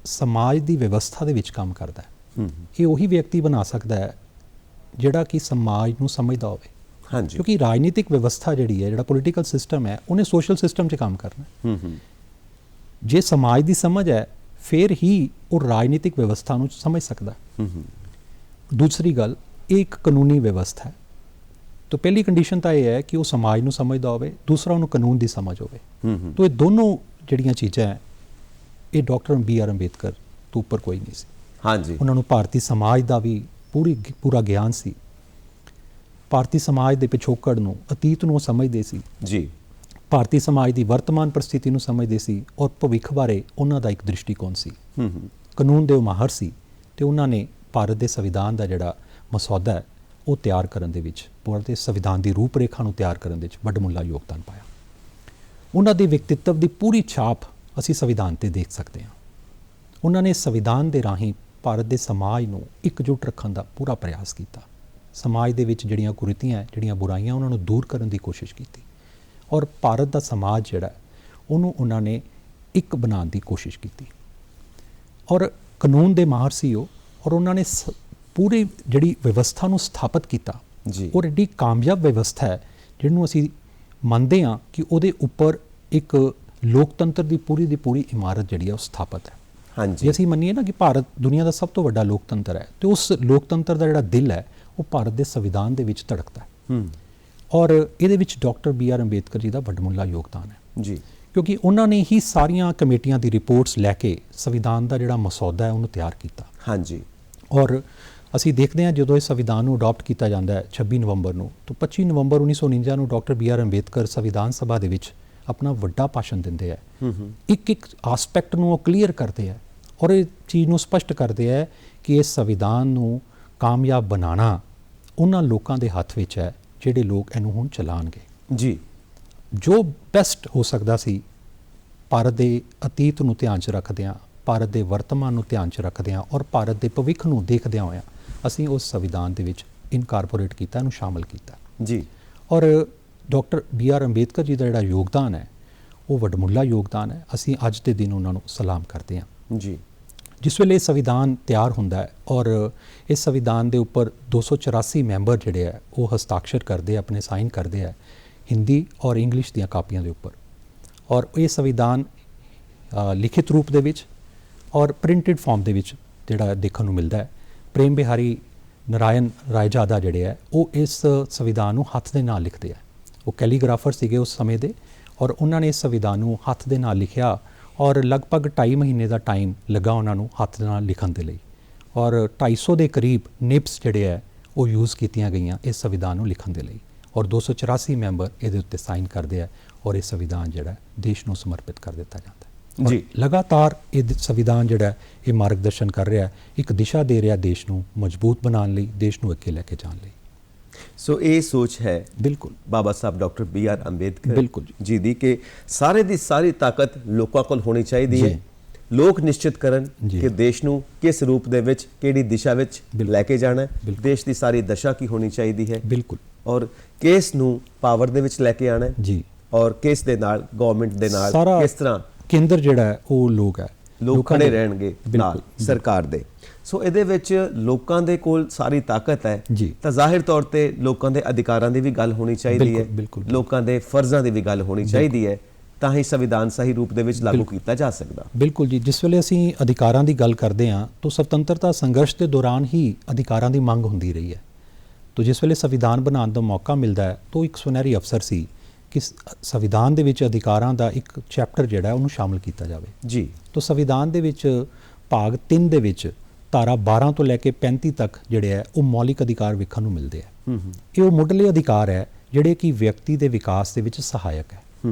[SPEAKER 2] ਸਮਾਜ ਦੀ ਵਿਵਸਥਾ ਦੇ ਵਿੱਚ ਕੰਮ ਕਰਦਾ ਹੈ। ਇਹ ਉਹੀ ਵਿਅਕਤੀ ਬਣਾ ਸਕਦਾ ਹੈ ਜਿਹੜਾ ਕਿ ਸਮਾਜ ਨੂੰ ਸਮਝਦਾ ਹੋਵੇ।
[SPEAKER 1] ਹਾਂਜੀ,
[SPEAKER 2] ਕਿਉਂਕਿ ਰਾਜਨੀਤਿਕ ਵਿਵਸਥਾ ਜਿਹੜੀ ਹੈ, ਜਿਹੜਾ ਪੋਲੀਟੀਕਲ ਸਿਸਟਮ ਹੈ, ਉਹਨੇ ਸੋਸ਼ਲ ਸਿਸਟਮ 'ਚ ਕੰਮ ਕਰਨਾ ਹੈ। ਜੇ ਸਮਾਜ ਦੀ ਸਮਝ ਹੈ, ਫਿਰ ਹੀ ਉਹ ਰਾਜਨੀਤਿਕ ਵਿਵਸਥਾ ਨੂੰ ਸਮਝ ਸਕਦਾ ਹੈ। ਦੂਸਰੀ ਗੱਲ, ਇਹ ਇੱਕ ਕਾਨੂੰਨੀ ਵਿਵਸਥਾ ਹੈ। ਤਾਂ ਪਹਿਲੀ ਕੰਡੀਸ਼ਨ ਤਾਂ ਇਹ ਹੈ ਕਿ ਉਹ ਸਮਾਜ ਨੂੰ ਸਮਝਦਾ ਹੋਵੇ, ਦੂਸਰਾ ਉਹਨੂੰ ਕਾਨੂੰਨ ਦੀ ਸਮਝ ਹੋਵੇ। ਤਾਂ ਇਹ ਦੋਨੋਂ ਜਿਹੜੀਆਂ ਚੀਜ਼ਾਂ ਹੈ, ਇਹ ਡਾਕਟਰ BR ਅੰਬੇਦਕਰ ਤੋਂ ਉੱਪਰ ਕੋਈ ਨਹੀਂ ਸੀ।
[SPEAKER 1] ਹਾਂਜੀ,
[SPEAKER 2] ਉਹਨਾਂ ਨੂੰ ਭਾਰਤੀ ਸਮਾਜ ਦਾ ਵੀ ਪੂਰਾ ਗਿਆਨ ਸੀ। ਭਾਰਤੀ ਸਮਾਜ ਦੇ ਪਿਛੋਕੜ ਨੂੰ, ਅਤੀਤ ਨੂੰ ਉਹ ਸਮਝਦੇ ਸੀ।
[SPEAKER 1] ਜੀ,
[SPEAKER 2] ਭਾਰਤੀ ਸਮਾਜ ਦੀ ਵਰਤਮਾਨ ਪਰਿਸਥਿਤੀ ਨੂੰ ਸਮਝਦੇ ਸੀ ਔਰ ਭਵਿੱਖ ਬਾਰੇ ਉਹਨਾਂ ਦਾ ਇੱਕ ਦ੍ਰਿਸ਼ਟੀਕੋਣ ਸੀ। ਕਾਨੂੰਨ ਦੇ ਉਹ ਮਾਹਰ ਸੀ ਤੇ ਉਹਨਾਂ ਨੇ ਭਾਰਤ ਦੇ ਸੰਵਿਧਾਨ ਦਾ ਜਿਹੜਾ ਮਸੌਦਾ ਹੈ ਉਹ ਤਿਆਰ ਕਰਨ ਦੇ ਵਿੱਚ, ਭਾਰਤ ਦੇ ਸੰਵਿਧਾਨ ਦੀ ਰੂਪਰੇਖਾ ਨੂੰ ਤਿਆਰ ਕਰਨ ਦੇ ਵਿੱਚ ਵੱਡਮੁੱਲਾ ਯੋਗਦਾਨ ਪਾਇਆ। ਉਹਨਾਂ ਦੇ ਵਿਅਕਤੀਤਵ ਦੀ ਪੂਰੀ ਛਾਪ ਅਸੀਂ ਸੰਵਿਧਾਨ ਤੇ ਦੇਖ ਸਕਦੇ ਹਾਂ। ਉਹਨਾਂ ਨੇ ਸੰਵਿਧਾਨ ਦੇ ਰਾਹੀਂ ਭਾਰਤ ਦੇ ਸਮਾਜ ਨੂੰ ਇਕਜੁੱਟ ਰੱਖਣ ਦਾ ਪੂਰਾ ਪ੍ਰਯਾਸ ਕੀਤਾ। ਸਮਾਜ ਦੇ ਵਿੱਚ ਜਿਹੜੀਆਂ ਕੁਰੀਤੀਆਂ, ਜਿਹੜੀਆਂ ਬੁਰਾਈਆਂ, ਉਹਨਾਂ ਨੂੰ ਦੂਰ ਕਰਨ ਦੀ ਕੋਸ਼ਿਸ਼ ਕੀਤੀ ਔਰ ਭਾਰਤ ਦਾ ਸਮਾਜ ਜਿਹੜਾ ਉਹਨੂੰ ਉਹਨਾਂ ਨੇ ਇੱਕ ਬਣਾਉਣ ਦੀ ਕੋਸ਼ਿਸ਼ ਕੀਤੀ। ਔਰ ਕਾਨੂੰਨ ਦੇ ਮਾਹਰ ਸੀ ਉਹ, ਔਰ ਉਹਨਾਂ ਨੇ ਪੂਰੀ ਜਿਹੜੀ ਵਿਵਸਥਾ ਨੂੰ ਸਥਾਪਿਤ ਕੀਤਾ।
[SPEAKER 1] ਜੀ,
[SPEAKER 2] ਔਰ ਐਡੀ ਕਾਮਯਾਬ ਵਿਵਸਥਾ ਹੈ ਜਿਹਨੂੰ ਅਸੀਂ ਮੰਨਦੇ ਹਾਂ ਕਿ ਉਹਦੇ ਉੱਪਰ ਇੱਕ ਲੋਕਤੰਤਰ ਦੀ ਪੂਰੀ ਇਮਾਰਤ ਜਿਹੜੀ ਹੈ ਉਹ ਸਥਾਪਿਤ ਹੈ।
[SPEAKER 1] ਹਾਂਜੀ,
[SPEAKER 2] ਜੇ ਅਸੀਂ ਮੰਨੀਏ ਨਾ ਕਿ ਭਾਰਤ ਦੁਨੀਆ ਦਾ ਸਭ ਤੋਂ ਵੱਡਾ ਲੋਕਤੰਤਰ ਹੈ, ਤੇ ਉਸ ਲੋਕਤੰਤਰ ਦਾ ਜਿਹੜਾ ਦਿਲ ਹੈ ਉਹ ਭਾਰਤ ਦੇ ਸੰਵਿਧਾਨ ਦੇ ਵਿੱਚ ਧੜਕਦਾ ਹੈ। ਔਰ ਇਹਦੇ ਵਿੱਚ ਡਾਕਟਰ BR ਅੰਬੇਦਕਰ ਜੀ ਦਾ ਵੱਡਮੁੱਲਾ ਯੋਗਦਾਨ ਹੈ।
[SPEAKER 1] ਜੀ,
[SPEAKER 2] ਕਿਉਂਕਿ ਉਹਨਾਂ ਨੇ ਹੀ ਸਾਰੀਆਂ ਕਮੇਟੀਆਂ ਦੀ ਰਿਪੋਰਟਸ ਲੈ ਕੇ ਸੰਵਿਧਾਨ ਦਾ ਜਿਹੜਾ ਮਸੌਦਾ ਹੈ ਉਹਨੂੰ ਤਿਆਰ ਕੀਤਾ।
[SPEAKER 1] ਹਾਂਜੀ,
[SPEAKER 2] ਔਰ ਅਸੀਂ ਦੇਖਦੇ ਹਾਂ ਜਦੋਂ ਇਹ ਸੰਵਿਧਾਨ ਨੂੰ ਅਡਾਪਟ ਕੀਤਾ ਜਾਂਦਾ ਹੈ 26 ਨਵੰਬਰ ਨੂੰ, ਤਾਂ 25 ਨਵੰਬਰ 1949 ਨੂੰ ਡਾਕਟਰ BR ਅੰਬੇਦਕਰ ਸੰਵਿਧਾਨ ਸਭਾ ਦੇ ਵਿੱਚ ਆਪਣਾ ਵੱਡਾ ਭਾਸ਼ਣ ਦਿੰਦੇ ਹੈ। ਇੱਕ ਆਸਪੈਕਟ ਨੂੰ ਉਹ ਕਲੀਅਰ ਕਰਦੇ ਹੈ ਔਰ ਇਹ ਚੀਜ਼ ਨੂੰ ਸਪਸ਼ਟ ਕਰਦੇ ਹੈ ਕਿ ਇਸ ਸੰਵਿਧਾਨ ਨੂੰ ਕਾਮਯਾਬ ਬਣਾਉਣਾ ਉਹਨਾਂ ਲੋਕਾਂ ਦੇ ਹੱਥ ਵਿੱਚ ਹੈ ਜਿਹੜੇ ਲੋਕ ਇਹਨੂੰ ਹੁਣ ਚਲਾਉਣਗੇ।
[SPEAKER 1] ਜੀ,
[SPEAKER 2] ਜੋ ਬੈਸਟ ਹੋ ਸਕਦਾ ਸੀ, ਭਾਰਤ ਦੇ ਅਤੀਤ ਨੂੰ ਧਿਆਨ 'ਚ ਰੱਖਦਿਆਂ, ਭਾਰਤ ਦੇ ਵਰਤਮਾਨ ਨੂੰ ਧਿਆਨ 'ਚ ਰੱਖਦਿਆਂ ਔਰ ਭਾਰਤ ਦੇ ਭਵਿੱਖ ਨੂੰ ਦੇਖਦਿਆਂ ਹੋਇਆਂ ਅਸੀਂ ਉਸ ਸੰਵਿਧਾਨ ਦੇ ਵਿੱਚ ਇਨਕਾਰਪੋਰੇਟ ਕੀਤਾ, ਇਹਨੂੰ ਸ਼ਾਮਲ ਕੀਤਾ।
[SPEAKER 1] ਜੀ,
[SPEAKER 2] ਔਰ ਡਾਕਟਰ BR ਅੰਬੇਦਕਰ ਜੀ ਦਾ ਜਿਹੜਾ ਯੋਗਦਾਨ ਹੈ ਉਹ ਵੱਡਮੁੱਲਾ ਯੋਗਦਾਨ ਹੈ। ਅਸੀਂ ਅੱਜ ਦੇ ਦਿਨ ਉਹਨਾਂ ਨੂੰ ਸਲਾਮ ਕਰਦੇ ਹਾਂ।
[SPEAKER 1] ਜੀ,
[SPEAKER 2] ਜਿਸ ਵੇਲੇ ਸੰਵਿਧਾਨ ਤਿਆਰ ਹੁੰਦਾ ਹੈ ਔਰ ਇਸ ਸੰਵਿਧਾਨ ਦੇ ਉੱਪਰ 284 ਮੈਂਬਰ ਜਿਹੜੇ ਆ ਉਹ ਹਸਤਾਖਰ ਕਰਦੇ ਆ, ਆਪਣੇ ਸਾਈਨ ਕਰਦੇ ਆ ਹਿੰਦੀ ਔਰ ਇੰਗਲਿਸ਼ ਦੀਆਂ ਕਾਪੀਆਂ ਦੇ ਉੱਪਰ। ਔਰ ਇਹ ਸੰਵਿਧਾਨ ਲਿਖਿਤ ਰੂਪ ਦੇ ਵਿੱਚ ਔਰ ਪ੍ਰਿੰਟਡ ਫਾਰਮ ਦੇ ਵਿੱਚ ਜਿਹੜਾ ਦੇਖਣ ਨੂੰ ਮਿਲਦਾ ਹੈ। ਪ੍ਰੇਮ ਬਿਹਾਰੀ ਨਾਰਾਇਣ ਰਾਇਜਾਦਾ ਜਿਹੜੇ ਹੈ ਉਹ ਇਸ ਸੰਵਿਧਾਨ ਨੂੰ ਹੱਥ ਦੇ ਨਾਲ ਲਿਖਦੇ ਆ। ਉਹ ਕੈਲੀਗ੍ਰਾਫਰ ਸੀਗੇ ਉਸ ਸਮੇਂ ਦੇ ਔਰ ਉਹਨਾਂ ਨੇ ਇਸ ਸੰਵਿਧਾਨ ਨੂੰ ਹੱਥ ਦੇ ਨਾਲ ਲਿਖਿਆ ਔਰ ਲਗਭਗ 2.5 ਮਹੀਨੇ ਦਾ ਟਾਈਮ ਲੱਗਾ ਉਹਨਾਂ ਨੂੰ ਹੱਥ ਦੇ ਨਾਲ ਲਿਖਣ ਦੇ ਲਈ। ਔਰ 250 ਦੇ ਕਰੀਬ ਨਿਬਸ ਜਿਹੜੇ ਹੈ ਉਹ ਯੂਜ਼ ਕੀਤੀਆਂ ਗਈਆਂ ਇਸ ਸੰਵਿਧਾਨ ਨੂੰ ਲਿਖਣ ਦੇ ਲਈ ਔਰ 284 ਮੈਂਬਰ ਇਹਦੇ ਉੱਤੇ ਸਾਈਨ ਕਰਦੇ ਆ ਔਰ ਇਹ ਸੰਵਿਧਾਨ ਜਿਹੜਾ ਦੇਸ਼ ਨੂੰ ਸਮਰਪਿਤ ਕਰ ਦਿੱਤਾ ਜਾਂਦਾ ਹੈ। ਔਰ
[SPEAKER 1] ਜੀ।
[SPEAKER 2] ਲਗਾਤਾਰ ਇਹ ਸੰਵਿਧਾਨ ਜਿਹੜਾ ਹੈ, ਇਹ ਮਾਰਗਦਰਸ਼ਨ ਕਰ ਰਿਹਾ ਹੈ, ਇੱਕ ਦਿਸ਼ਾ ਦੇ ਰਿਹਾ ਦੇਸ਼ ਨੂੰ ਮਜ਼ਬੂਤ ਬਣਾਉਣ ਲਈ, ਦੇਸ਼ ਨੂੰ ਅੱਗੇ ਲੈ ਕੇ ਜਾਣ ਲਈ।
[SPEAKER 1] ਸੋ ਇਹ ਸੋਚ ਹੈ
[SPEAKER 2] ਬਿਲਕੁਲ
[SPEAKER 1] ਬਾਬਾ ਸਾਹਿਬ ਡਾਕਟਰ ਬੀ ਆਰ ਅੰਬੇਦਕਰ
[SPEAKER 2] ਬਿਲਕੁਲ
[SPEAKER 1] ਜੀ ਦੀ ਕਿ ਸਾਰੇ ਦੀ ਸਾਰੀ ਤਾਕਤ ਲੋਕਾਂ ਕੋਲ ਹੋਣੀ ਚਾਹੀਦੀ ਹੈ।
[SPEAKER 2] ਜੀ।
[SPEAKER 1] ਲੋਕ ਨਿਸ਼ਚਿਤ ਕਰਨ
[SPEAKER 2] ਜੀ।
[SPEAKER 1] ਕਿ ਦੇਸ਼ ਨੂੰ ਕਿਸ ਰੂਪ ਦੇ ਵਿੱਚ, ਕਿਹੜੀ ਦਿਸ਼ਾ ਵਿੱਚ
[SPEAKER 2] ਬਿਲਕੁਲ।
[SPEAKER 1] ਲੈ ਕੇ ਜਾਣਾ ਹੈ।
[SPEAKER 2] ਬਿਲਕੁਲ।
[SPEAKER 1] ਦੇਸ਼ ਦੀ ਸਾਰੀ ਦਸ਼ਾ ਕੀ ਹੋਣੀ ਚਾਹੀਦੀ ਹੈ
[SPEAKER 2] ਬਿਲਕੁਲ
[SPEAKER 1] ਔਰ ਕਿਸ ਨੂੰ ਪਾਵਰ ਦੇ ਵਿੱਚ ਲੈ ਕੇ ਆਣਾ ਹੈ
[SPEAKER 2] ਜੀ।
[SPEAKER 1] ਔਰ ਕਿਸ ਦੇ ਨਾਲ, ਗਵਰਨਮੈਂਟ ਦੇ ਨਾਲ
[SPEAKER 2] ਸਾਰਾ
[SPEAKER 1] ਕਿਸ ਤਰ੍ਹਾਂ
[SPEAKER 2] ਕੇਂਦਰ ਜਿਹੜਾ ਹੈ ਉਹ ਲੋਕ ਹੈ,
[SPEAKER 1] ਲੋਕ
[SPEAKER 2] ਲੋਕਾਂ
[SPEAKER 1] ਖੜੇ
[SPEAKER 2] ਦੇ-
[SPEAKER 1] ਰਹਿਣਗੇ ਨਾਲ
[SPEAKER 2] ਬਿਲਕੁਲ
[SPEAKER 1] ਸਰਕਾਰ ਦੇ। ਸੋ ਇਹਦੇ ਵਿੱਚ ਲੋਕਾਂ ਦੇ ਕੋਲ ਸਾਰੀ ਤਾਕਤ ਹੈ
[SPEAKER 2] ਜੀ।
[SPEAKER 1] ਤਾਂ ਜ਼ਾਹਿਰ ਤੌਰ ਤੇ ਲੋਕਾਂ ਦੇ ਅਧਿਕਾਰਾਂ ਦੀ ਵੀ ਗੱਲ ਹੋਣੀ ਚਾਹੀਦੀ ਹੈ,
[SPEAKER 2] ਬਿਲਕੁਲ, ਬਿਲਕੁਲ।
[SPEAKER 1] ਲੋਕਾਂ ਦੇ ਫਰਜ਼ਾਂ ਦੀ ਵੀ ਗੱਲ ਹੋਣੀ ਚਾਹੀਦੀ ਹੈ, ਤਾਂ ਹੀ ਸੰਵਿਧਾਨ ਸਹੀ ਰੂਪ ਦੇ ਵਿੱਚ ਲਾਗੂ ਕੀਤਾ ਜਾ ਸਕਦਾ।
[SPEAKER 2] ਬਿਲਕੁਲ ਜੀ। ਜਿਸ ਵੇਲੇ ਅਸੀਂ ਅਧਿਕਾਰਾਂ ਦੀ ਗੱਲ ਕਰਦੇ ਹਾਂ ਤਾਂ ਸੁਤੰਤਰਤਾ ਸੰਘਰਸ਼ ਦੇ ਦੌਰਾਨ ਹੀ ਅਧਿਕਾਰਾਂ ਦੀ ਮੰਗ ਹੁੰਦੀ ਰਹੀ ਹੈ। ਤਾਂ ਜਿਸ ਵੇਲੇ ਸੰਵਿਧਾਨ ਬਣਾਉਣ ਦਾ ਮੌਕਾ ਮਿਲਦਾ ਹੈ ਤਾਂ ਇੱਕ ਸੁਨਹਿਰੀ ਅਵਸਰ ਸੀ ਕਿ ਸੰਵਿਧਾਨ ਦੇ ਵਿੱਚ ਅਧਿਕਾਰਾਂ ਦਾ ਇੱਕ ਚੈਪਟਰ ਜਿਹੜਾ ਹੈ ਉਹਨੂੰ ਸ਼ਾਮਲ ਕੀਤਾ ਜਾਵੇ।
[SPEAKER 1] ਜੀ।
[SPEAKER 2] ਤਾਂ ਸੰਵਿਧਾਨ ਦੇ ਵਿੱਚ ਭਾਗ 3 ਦੇ ਵਿੱਚ ਧਾਰਾ 12 ਤੋਂ ਲੈ ਕੇ 35 ਤੱਕ ਜਿਹੜੇ ਹੈ ਉਹ ਮੌਲਿਕ ਅਧਿਕਾਰ ਵੇਖਣ ਨੂੰ ਮਿਲਦੇ ਹੈ। ਇਹ ਉਹ ਮੁੱਢਲੇ ਅਧਿਕਾਰ ਹੈ ਜਿਹੜੇ ਕਿ ਵਿਅਕਤੀ ਦੇ ਵਿਕਾਸ ਦੇ ਵਿੱਚ ਸਹਾਇਕ ਹੈ।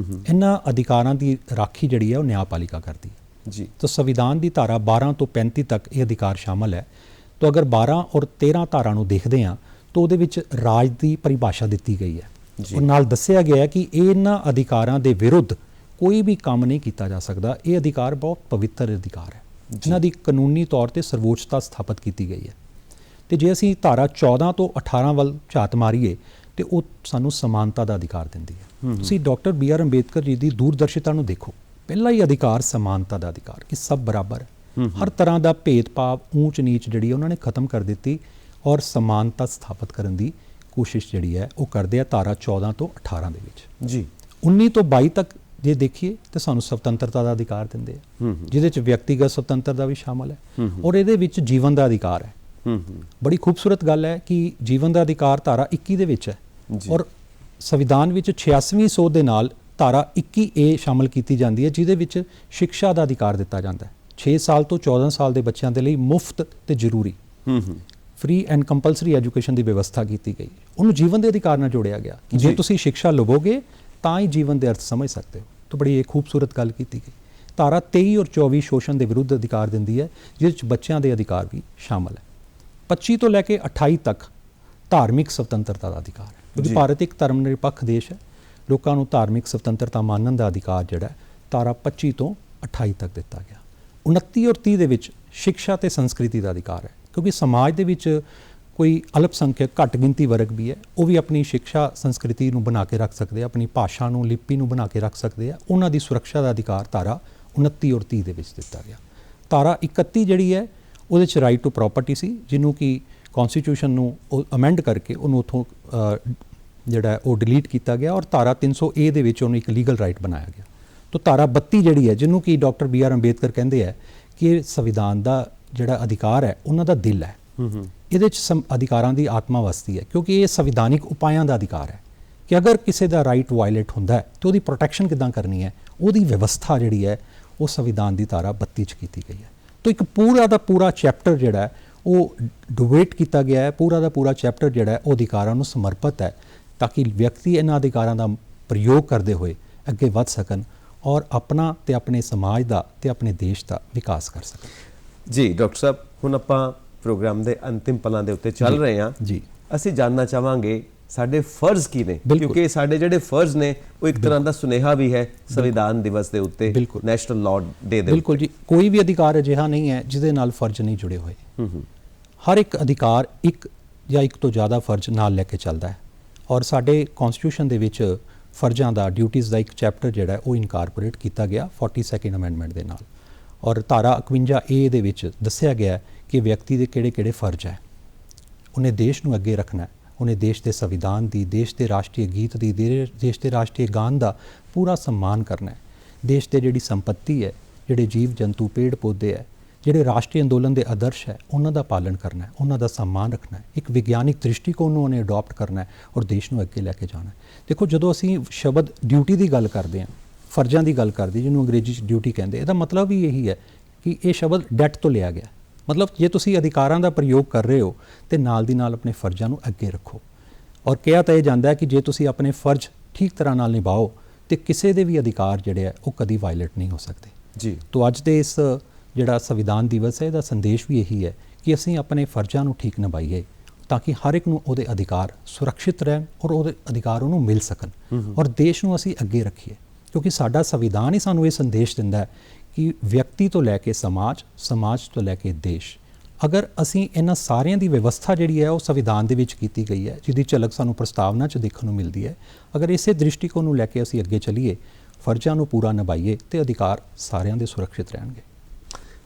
[SPEAKER 2] ਇਹਨਾਂ ਅਧਿਕਾਰਾਂ ਦੀ ਰਾਖੀ ਜਿਹੜੀ ਹੈ ਉਹ ਨਿਆਂਪਾਲਿਕਾ ਕਰਦੀ ਹੈ।
[SPEAKER 1] ਜੀ।
[SPEAKER 2] ਤਾਂ ਸੰਵਿਧਾਨ ਦੀ ਧਾਰਾ 12 ਤੋਂ 35 ਤੱਕ ਇਹ ਅਧਿਕਾਰ ਸ਼ਾਮਲ ਹੈ। ਤਾਂ ਅਗਰ 12 ਔਰ 13 ਧਾਰਾ ਨੂੰ ਦੇਖਦੇ ਹਾਂ ਤਾਂ ਉਹਦੇ ਵਿੱਚ ਰਾਜ ਦੀ ਪਰਿਭਾਸ਼ਾ ਦਿੱਤੀ ਗਈ ਹੈ।
[SPEAKER 1] ਜੀ।
[SPEAKER 2] ਉਹ ਨਾਲ ਦੱਸਿਆ ਗਿਆ ਹੈ ਕਿ ਇਹਨਾਂ ਅਧਿਕਾਰਾਂ ਦੇ ਵਿਰੁੱਧ ਕੋਈ ਵੀ ਕੰਮ ਨਹੀਂ ਕੀਤਾ ਜਾ ਸਕਦਾ। ਇਹ ਅਧਿਕਾਰ ਬਹੁਤ ਪਵਿੱਤਰ ਅਧਿਕਾਰ ਹੈ। ਇਹਨਾਂ ਦੀ ਕਾਨੂੰਨੀ ਤੌਰ ਤੇ ਸਰਵੋੱਚਤਾ ਸਥਾਪਿਤ ਕੀਤੀ ਗਈ ਹੈ। ਤੇ ਜੇ ਅਸੀਂ ਧਾਰਾ 14 ਤੋਂ 18 ਵੱਲ ਝਾਤ ਮਾਰੀਏ ਤੇ ਉਹ ਸਾਨੂੰ ਸਮਾਨਤਾ ਦਾ ਅਧਿਕਾਰ ਦਿੰਦੀ ਹੈ। ਤੁਸੀਂ doctor B R Ambedkar ji ਦੀ ਦੂਰਦਰਸ਼ਿਤਾ ਨੂੰ ਦੇਖੋ। ਪਹਿਲਾ ਹੀ ਅਧਿਕਾਰ ਸਮਾਨਤਾ ਦਾ ਅਧਿਕਾਰ ਕਿ ਸਭ ਬਰਾਬਰ ਹੈ। ਹਰ ਤਰ੍ਹਾਂ ਦਾ ਭੇਦਭਾਵ, ਊਚ ਨੀਚ ਜਿਹੜੀ ਉਹਨਾਂ ਨੇ ਖਤਮ ਕਰ ਦਿੱਤੀ ਔਰ ਸਮਾਨਤਾ ਸਥਾਪਿਤ ਕਰਨ ਦੀ ਕੋਸ਼ਿਸ਼ ਜਿਹੜੀ ਹੈ ਉਹ ਕਰਦੇ ਆ ਧਾਰਾ 14 ਤੋਂ 18 ਦੇ ਵਿੱਚ।
[SPEAKER 1] ਜੀ।
[SPEAKER 2] 19 ਤੋਂ 22 ਤੱਕ ਜੇ ਦੇਖੀਏ ਤਾਂ ਸਾਨੂੰ ਸੁਤੰਤਰਤਾ ਦਾ ਅਧਿਕਾਰ ਦਿੰਦੇ ਆ, ਜਿਹਦੇ ਚ ਵਿਅਕਤੀਗਤ ਸੁਤੰਤਰਤਾ ਵੀ ਸ਼ਾਮਲ ਹੈ ਔਰ ਇਹਦੇ ਵਿੱਚ ਜੀਵਨ ਦਾ ਅਧਿਕਾਰ ਹੈ। ਬੜੀ ਖੂਬਸੂਰਤ ਗੱਲ ਹੈ ਕਿ ਜੀਵਨ ਦਾ ਅਧਿਕਾਰ ਧਾਰਾ 21 ਦੇ ਵਿੱਚ ਹੈ ਔਰ ਸੰਵਿਧਾਨ ਵਿੱਚ 86ਵੀਂ ਸੋਧ ਦੇ ਨਾਲ ਧਾਰਾ 21A ਸ਼ਾਮਲ ਕੀਤੀ ਜਾਂਦੀ ਹੈ, ਜਿਹਦੇ ਵਿੱਚ ਸਿੱਖਿਆ ਦਾ ਅਧਿਕਾਰ ਦਿੱਤਾ ਜਾਂਦਾ ਹੈ। 6 ਸਾਲ ਤੋਂ 14 ਸਾਲ ਦੇ ਬੱਚਿਆਂ ਦੇ ਲਈ ਮੁਫਤ ਤੇ ਜ਼ਰੂਰੀ ਫ੍ਰੀ ਐਂਡ ਕੰਪਲਸਰੀ ਐਜੂਕੇਸ਼ਨ ਦੀ ਵਿਵਸਥਾ ਕੀਤੀ ਗਈ। ਉਹਨੂੰ ਜੀਵਨ ਦੇ ਅਧਿਕਾਰ ਨਾਲ ਜੋੜਿਆ ਗਿਆ ਕਿ ਜੇ ਤੁਸੀਂ ਸਿੱਖਿਆ ਲਵੋਗੇ ਤਾਂ ਹੀ ਜੀਵਨ ਦੇ ਅਰਥ ਸਮਝ ਸਕਦੇ ਹੋ। ਤਾਂ ਬੜੀ ਇਹ ਖੂਬਸੂਰਤ ਗੱਲ ਕੀਤੀ ਗਈ। ਧਾਰਾ 23 ਔਰ 24 ਸ਼ੋਸ਼ਣ ਦੇ ਵਿਰੁੱਧ ਅਧਿਕਾਰ ਦਿੰਦੀ ਹੈ, ਜਿਹਦੇ ਵਿੱਚ ਬੱਚਿਆਂ ਦੇ ਅਧਿਕਾਰ ਵੀ ਸ਼ਾਮਲ ਹੈ। 25 ਤੋਂ ਲੈ ਕੇ 28 ਤੱਕ ਧਾਰਮਿਕ ਸੁਤੰਤਰਤਾ ਦਾ ਅਧਿਕਾਰ ਹੈ, ਕਿਉਂਕਿ ਭਾਰਤ ਇੱਕ ਧਰਮ ਨਿਰਪੱਖ ਦੇਸ਼ ਹੈ। ਲੋਕਾਂ ਨੂੰ ਧਾਰਮਿਕ ਸੁਤੰਤਰਤਾ ਮਾਨਣ ਦਾ ਅਧਿਕਾਰ ਜਿਹੜਾ ਹੈ ਧਾਰਾ 25 ਤੋਂ 28 ਤੱਕ ਦਿੱਤਾ ਗਿਆ। 29 ਔਰ 30 ਦੇ ਵਿੱਚ ਸਿੱਖਿਆ ਤੇ ਸੰਸਕ੍ਰਿਤੀ ਦਾ ਅਧਿਕਾਰ ਹੈ, ਕਿਉਂਕਿ ਸਮਾਜ ਦੇ ਵਿੱਚ ਕੋਈ ਅਲਪ ਸੰਖਿਅਕ ਘੱਟ ਗਿਣਤੀ ਵਰਗ ਵੀ ਹੈ, ਉਹ ਵੀ ਆਪਣੀ ਸਿੱਖਿਆ ਸੰਸਕ੍ਰਿਤੀ ਨੂੰ ਬਣਾ ਕੇ ਰੱਖ ਸਕਦੇ ਆ, ਆਪਣੀ ਭਾਸ਼ਾ ਨੂੰ, ਲਿਪੀ ਨੂੰ ਬਣਾ ਕੇ ਰੱਖ ਸਕਦੇ ਆ। ਉਹਨਾਂ ਦੀ ਸੁਰੱਖਿਆ ਦਾ ਅਧਿਕਾਰ ਧਾਰਾ 29 ਔਰ 30 ਦੇ ਵਿੱਚ ਦਿੱਤਾ ਗਿਆ। ਧਾਰਾ 31 ਜਿਹੜੀ ਹੈ ਉਹਦੇ 'ਚ ਰਾਈਟ ਟੂ ਪ੍ਰਾਪਰਟੀ ਸੀ, ਜਿਹਨੂੰ ਕਿ ਕਨਸਟੀਟਿਊਸ਼ਨ ਨੂੰ ਉਹ ਅਮੈਂਡ ਕਰਕੇ ਉਹਨੂੰ ਉੱਥੋਂ ਜਿਹੜਾ ਉਹ ਡਿਲੀਟ ਕੀਤਾ ਗਿਆ ਔਰ ਧਾਰਾ 300A ਦੇ ਵਿੱਚ ਉਹਨੂੰ ਇੱਕ ਲੀਗਲ ਰਾਈਟ ਬਣਾਇਆ ਗਿਆ। ਤਾਂ ਧਾਰਾ 32 ਜਿਹੜੀ ਹੈ, ਜਿਹਨੂੰ ਕਿ ਡਾਕਟਰ ਬੀ ਆਰ ਅੰਬੇਦਕਰ ਕਹਿੰਦੇ ਹੈ ਕਿ ਇਹ ਸੰਵਿਧਾਨ ਦਾ ਜਿਹੜਾ ਅਧਿਕਾਰ ਹੈ ਉਹਨਾਂ ਦਾ ਦਿਲ ਹੈ। ਇਹਦੇ 'ਚ ਅਧਿਕਾਰਾਂ ਦੀ ਆਤਮਾ ਵਸਦੀ ਹੈ, ਕਿਉਂਕਿ ਇਹ ਸੰਵਿਧਾਨਿਕ ਉਪਾਇਆਂ ਦਾ ਅਧਿਕਾਰ ਹੈ ਕਿ ਅਗਰ ਕਿਸੇ ਦਾ ਰਾਈਟ ਵਾਇਲੇਟ ਹੁੰਦਾ ਹੈ ਤਾਂ ਉਹਦੀ ਪ੍ਰੋਟੈਕਸ਼ਨ ਕਿੱਦਾਂ ਕਰਨੀ ਹੈ, ਉਹਦੀ ਵਿਵਸਥਾ ਜਿਹੜੀ ਹੈ ਉਹ ਸੰਵਿਧਾਨ ਦੀ ਧਾਰਾ 32 'ਚ ਕੀਤੀ ਗਈ ਹੈ। ਤਾਂ ਇੱਕ ਪੂਰਾ ਦਾ ਪੂਰਾ ਚੈਪਟਰ ਜਿਹੜਾ ਹੈ ਉਹ ਡਿਬੇਟ ਕੀਤਾ ਗਿਆ ਹੈ। ਪੂਰਾ ਦਾ ਪੂਰਾ ਚੈਪਟਰ ਜਿਹੜਾ ਹੈ ਉਹ ਅਧਿਕਾਰਾਂ ਨੂੰ ਸਮਰਪਿਤ ਹੈ, ਤਾਂ ਕਿ ਵਿਅਕਤੀ ਇਹਨਾਂ ਅਧਿਕਾਰਾਂ ਦਾ ਪ੍ਰਯੋਗ ਕਰਦੇ ਹੋਏ ਅੱਗੇ ਵੱਧ ਸਕਣ ਔਰ ਆਪਣਾ ਤੇ ਆਪਣੇ ਸਮਾਜ ਦਾ ਤੇ ਆਪਣੇ ਦੇਸ਼ ਦਾ ਵਿਕਾਸ ਕਰ ਸਕਣ।
[SPEAKER 1] ਜੀ ਡਾਕਟਰ ਸਾਹਿਬ, ਹੁਣ ਆਪਾਂ ਪ੍ਰੋਗਰਾਮ ਦੇ ਅੰਤਿਮ ਪਲਾਂ ਦੇ ਉੱਤੇ ਚੱਲ ਰਹੇ ਹਾਂ।
[SPEAKER 2] ਜੀ।
[SPEAKER 1] ਅਸੀਂ ਜਾਨਣਾ ਚਾਹਾਂਗੇ ਸਾਡੇ ਫਰਜ਼ ਕੀ ਨੇ,
[SPEAKER 2] ਬਿਲਕੁਲ।
[SPEAKER 1] ਕਿਉਂਕਿ ਸਾਡੇ ਜਿਹੜੇ ਫਰਜ਼ ਨੇ ਉਹ ਇੱਕ ਤਰ੍ਹਾਂ ਦਾ ਸੁਨੇਹਾ ਵੀ ਹੈ ਸੰਵਿਧਾਨ ਦਿਵਸ ਦੇ ਉੱਤੇ,
[SPEAKER 2] ਬਿਲਕੁਲ।
[SPEAKER 1] ਨੈਸ਼ਨਲ ਲਾਅ ਡੇ ਦੇ
[SPEAKER 2] ਬਿਲਕੁਲ ਜੀ। ਕੋਈ ਵੀ ਅਧਿਕਾਰ ਅਜਿਹਾ ਨਹੀਂ ਹੈ ਜਿਹਦੇ ਨਾਲ ਫਰਜ਼ ਨਹੀਂ ਜੁੜੇ ਹੋਏ। ਹਰ ਇੱਕ ਅਧਿਕਾਰ ਇੱਕ ਜਾਂ ਇੱਕ ਤੋਂ ਜ਼ਿਆਦਾ ਫਰਜ਼ ਨਾਲ ਲੈ ਕੇ ਚੱਲਦਾ ਹੈ ਔਰ ਸਾਡੇ ਕਨਸਟੀਟਿਊਸ਼ਨ ਦੇ ਵਿੱਚ ਫਰਜ਼ਾਂ ਦਾ, ਡਿਊਟੀਜ਼ ਦਾ ਇੱਕ ਚੈਪਟਰ ਜਿਹੜਾ ਹੈ ਉਹ ਇਨਕਾਰਪੋਰੇਟ ਕੀਤਾ ਗਿਆ 42 ਅਮੈਂਡਮੈਂਟ ਦੇ ਨਾਲ। ਔਰ ਧਾਰਾ 51A ਦੇ ਵਿੱਚ ਦੱਸਿਆ ਗਿਆ ਕਿ ਵਿਅਕਤੀ ਦੇ ਕਿਹੜੇ-ਕਿਹੜੇ ਫਰਜ਼ ਹੈ। ਉਹਨੇ ਦੇਸ਼ ਨੂੰ ਅੱਗੇ ਰੱਖਣਾ ਹੈ, ਉਹਨੇ ਦੇਸ਼ ਦੇ ਸੰਵਿਧਾਨ ਦੀ, ਦੇਸ਼ ਦੇ ਰਾਸ਼ਟਰੀ ਗੀਤ ਦੀ, ਦੇਸ਼ ਦੇ ਰਾਸ਼ਟਰੀ ਗਾਨ ਦਾ ਪੂਰਾ ਸਨਮਾਨ ਕਰਨਾ ਹੈ। ਦੇਸ਼ ਦੇ ਜਿਹੜੀ ਸੰਪत्ति ਹੈ, ਜਿਹੜੇ ਜੀਵ ਜੰਤੂ, ਪੇੜ ਪੌਦੇ ਹੈ, ਜਿਹੜੇ ਰਾਸ਼ਟਰੀ ਅੰਦੋਲਨ ਦੇ ਆਦਰਸ਼ ਹੈ, ਉਹਨਾਂ ਦਾ ਪਾਲਣ ਕਰਨਾ ਹੈ, ਉਹਨਾਂ ਦਾ ਸਨਮਾਨ ਰੱਖਣਾ ਹੈ। ਇੱਕ ਵਿਗਿਆਨਿਕ ਦ੍ਰਿਸ਼ਟੀਕੋਣ ਨੂੰ ਉਹਨੇ ਅਡਾਪਟ ਕਰਨਾ ਹੈ ਔਰ ਦੇਸ਼ ਨੂੰ ਅੱਗੇ ਲੈ ਕੇ ਜਾਣਾ ਹੈ। ਦੇਖੋ, ਜਦੋਂ ਅਸੀਂ ਸ਼ਬਦ ਡਿਊਟੀ ਦੀ ਗੱਲ ਕਰਦੇ ਹਾਂ, ਫਰਜ਼ਾਂ ਦੀ ਗੱਲ ਕਰਦੇ, ਜਿਹਨੂੰ ਅੰਗਰੇਜ਼ੀ 'ਚ ਡਿਊਟੀ ਕਹਿੰਦੇ, ਇਹਦਾ ਮਤਲਬ ਵੀ ਇਹੀ ਹੈ ਕਿ ਇਹ ਸ਼ਬਦ ਡੈਟ ਤੋਂ ਲਿਆ ਗਿਆ। ਮਤਲਬ ਜੇ ਤੁਸੀਂ ਅਧਿਕਾਰਾਂ ਦਾ ਪ੍ਰਯੋਗ ਕਰ ਰਹੇ ਹੋ ਤੇ ਨਾਲ ਦੀ ਨਾਲ ਆਪਣੇ ਫਰਜ਼ਾਂ ਨੂੰ ਅੱਗੇ ਰੱਖੋ। ਔਰ ਕਿਹਾ ਤਾਂ ਇਹ ਜਾਂਦਾ ਹੈ ਕਿ ਜੇ ਤੁਸੀਂ ਆਪਣੇ ਫਰਜ਼ ਠੀਕ ਤਰ੍ਹਾਂ ਨਾਲ ਨਿਭਾਓ ਤੇ ਕਿਸੇ ਦੇ ਵੀ ਅਧਿਕਾਰ ਜਿਹੜੇ ਆ ਉਹ ਕਦੀ ਵਾਇਲੇਟ ਨਹੀਂ ਹੋ ਸਕਦੇ।
[SPEAKER 1] ਜੀ।
[SPEAKER 2] ਤੋ ਅੱਜ ਦੇ ਇਸ ਜਿਹੜਾ ਸੰਵਿਧਾਨ ਦਿਵਸ ਹੈ ਇਹਦਾ ਸੰਦੇਸ਼ ਵੀ ਇਹੀ ਹੈ ਕਿ ਅਸੀਂ ਆਪਣੇ ਫਰਜ਼ਾਂ ਨੂੰ ਠੀਕ ਨਿਭਾਈਏ ਤਾਂ ਕਿ ਹਰ ਇੱਕ ਨੂੰ ਉਹਦੇ ਅਧਿਕਾਰ ਸੁਰੱਖਿਅਤ ਰਹਿਣ ਔਰ ਉਹਦੇ ਅਧਿਕਾਰ ਉਹਨੂੰ ਮਿਲ ਸਕਣ ਔਰ ਦੇਸ਼ ਨੂੰ ਅਸੀਂ ਅੱਗੇ ਰੱਖੀਏ, ਕਿਉਂਕਿ ਸਾਡਾ ਸੰਵਿਧਾਨ ਹੀ ਸਾਨੂੰ ਇਹ ਸੰਦੇਸ਼ ਦਿੰਦਾ ਹੈ ਕਿ ਵਿਅਕਤੀ ਤੋਂ ਲੈ ਕੇ ਸਮਾਜ, ਸਮਾਜ ਤੋਂ ਲੈ ਕੇ ਦੇਸ਼, ਅਗਰ ਅਸੀਂ ਇਹਨਾਂ ਸਾਰਿਆਂ ਦੀ ਵਿਵਸਥਾ ਜਿਹੜੀ ਹੈ ਉਹ ਸੰਵਿਧਾਨ ਦੇ ਵਿੱਚ ਕੀਤੀ ਗਈ ਹੈ, ਜਿਹਦੀ ਝਲਕ ਸਾਨੂੰ ਪ੍ਰਸਤਾਵਨਾ 'ਚ ਦੇਖਣ ਨੂੰ ਮਿਲਦੀ ਹੈ, ਅਗਰ ਇਸੇ ਦ੍ਰਿਸ਼ਟੀਕੋਣ ਨੂੰ ਲੈ ਕੇ ਅਸੀਂ ਅੱਗੇ ਚੱਲੀਏ, ਫਰਜ਼ਾਂ ਨੂੰ ਪੂਰਾ ਨਿਭਾਈਏ ਤੇ ਅਧਿਕਾਰ ਸਾਰਿਆਂ ਦੇ ਸੁਰੱਖਿਅਤ ਰਹਿਣਗੇ।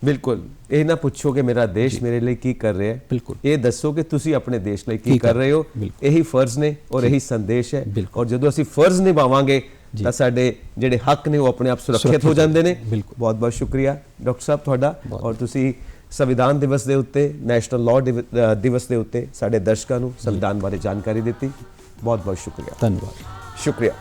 [SPEAKER 1] ਬਿਲਕੁਲ, ਇਹ ਨਾ ਪੁੱਛੋ ਕਿ ਮੇਰਾ ਦੇਸ਼ ਮੇਰੇ ਲਈ ਕੀ ਕਰ ਰਿਹਾ ਹੈ,
[SPEAKER 2] ਬਿਲਕੁਲ।
[SPEAKER 1] ਇਹ ਦੱਸੋ ਕਿ ਤੁਸੀਂ ਆਪਣੇ ਦੇਸ਼ ਲਈ ਕੀ ਕਰ ਰਹੇ ਹੋ।
[SPEAKER 2] ਬਿਲਕੁਲ।
[SPEAKER 1] ਇਹੀ ਫਰਜ਼ ਨੇ ਔਰ ਇਹੀ ਸੰਦੇਸ਼ ਹੈ।
[SPEAKER 2] ਬਿਲਕੁਲ।
[SPEAKER 1] ਔਰ ਜਦੋਂ ਅਸੀਂ ਫਰਜ਼ ਨਿਭਾਵਾਂਗੇ ਤਾਂ ਸਾਡੇ ਜਿਹੜੇ ਹੱਕ ਨੇ ਉਹ ਆਪਣੇ ਆਪ ਸੁਰੱਖਿਅਤ ਹੋ ਜਾਂਦੇ ਨੇ।
[SPEAKER 2] ਬਿਲਕੁਲ।
[SPEAKER 1] ਬਹੁਤ ਬਹੁਤ ਸ਼ੁਕਰੀਆ ਡਾਕਟਰ ਸਾਹਿਬ ਤੁਹਾਡਾ। ਔਰ ਤੁਸੀਂ ਸੰਵਿਧਾਨ ਦਿਵਸ ਦੇ ਉੱਤੇ, ਨੈਸ਼ਨਲ ਲਾਅ ਦਿਵਸ ਦੇ ਉੱਤੇ ਸਾਡੇ ਦਰਸ਼ਕਾਂ ਨੂੰ ਸੰਵਿਧਾਨ ਬਾਰੇ ਜਾਣਕਾਰੀ ਦਿੱਤੀ। ਬਹੁਤ ਬਹੁਤ ਸ਼ੁਕਰੀਆ।
[SPEAKER 2] ਧੰਨਵਾਦ।
[SPEAKER 1] ਸ਼ੁਕਰੀਆ।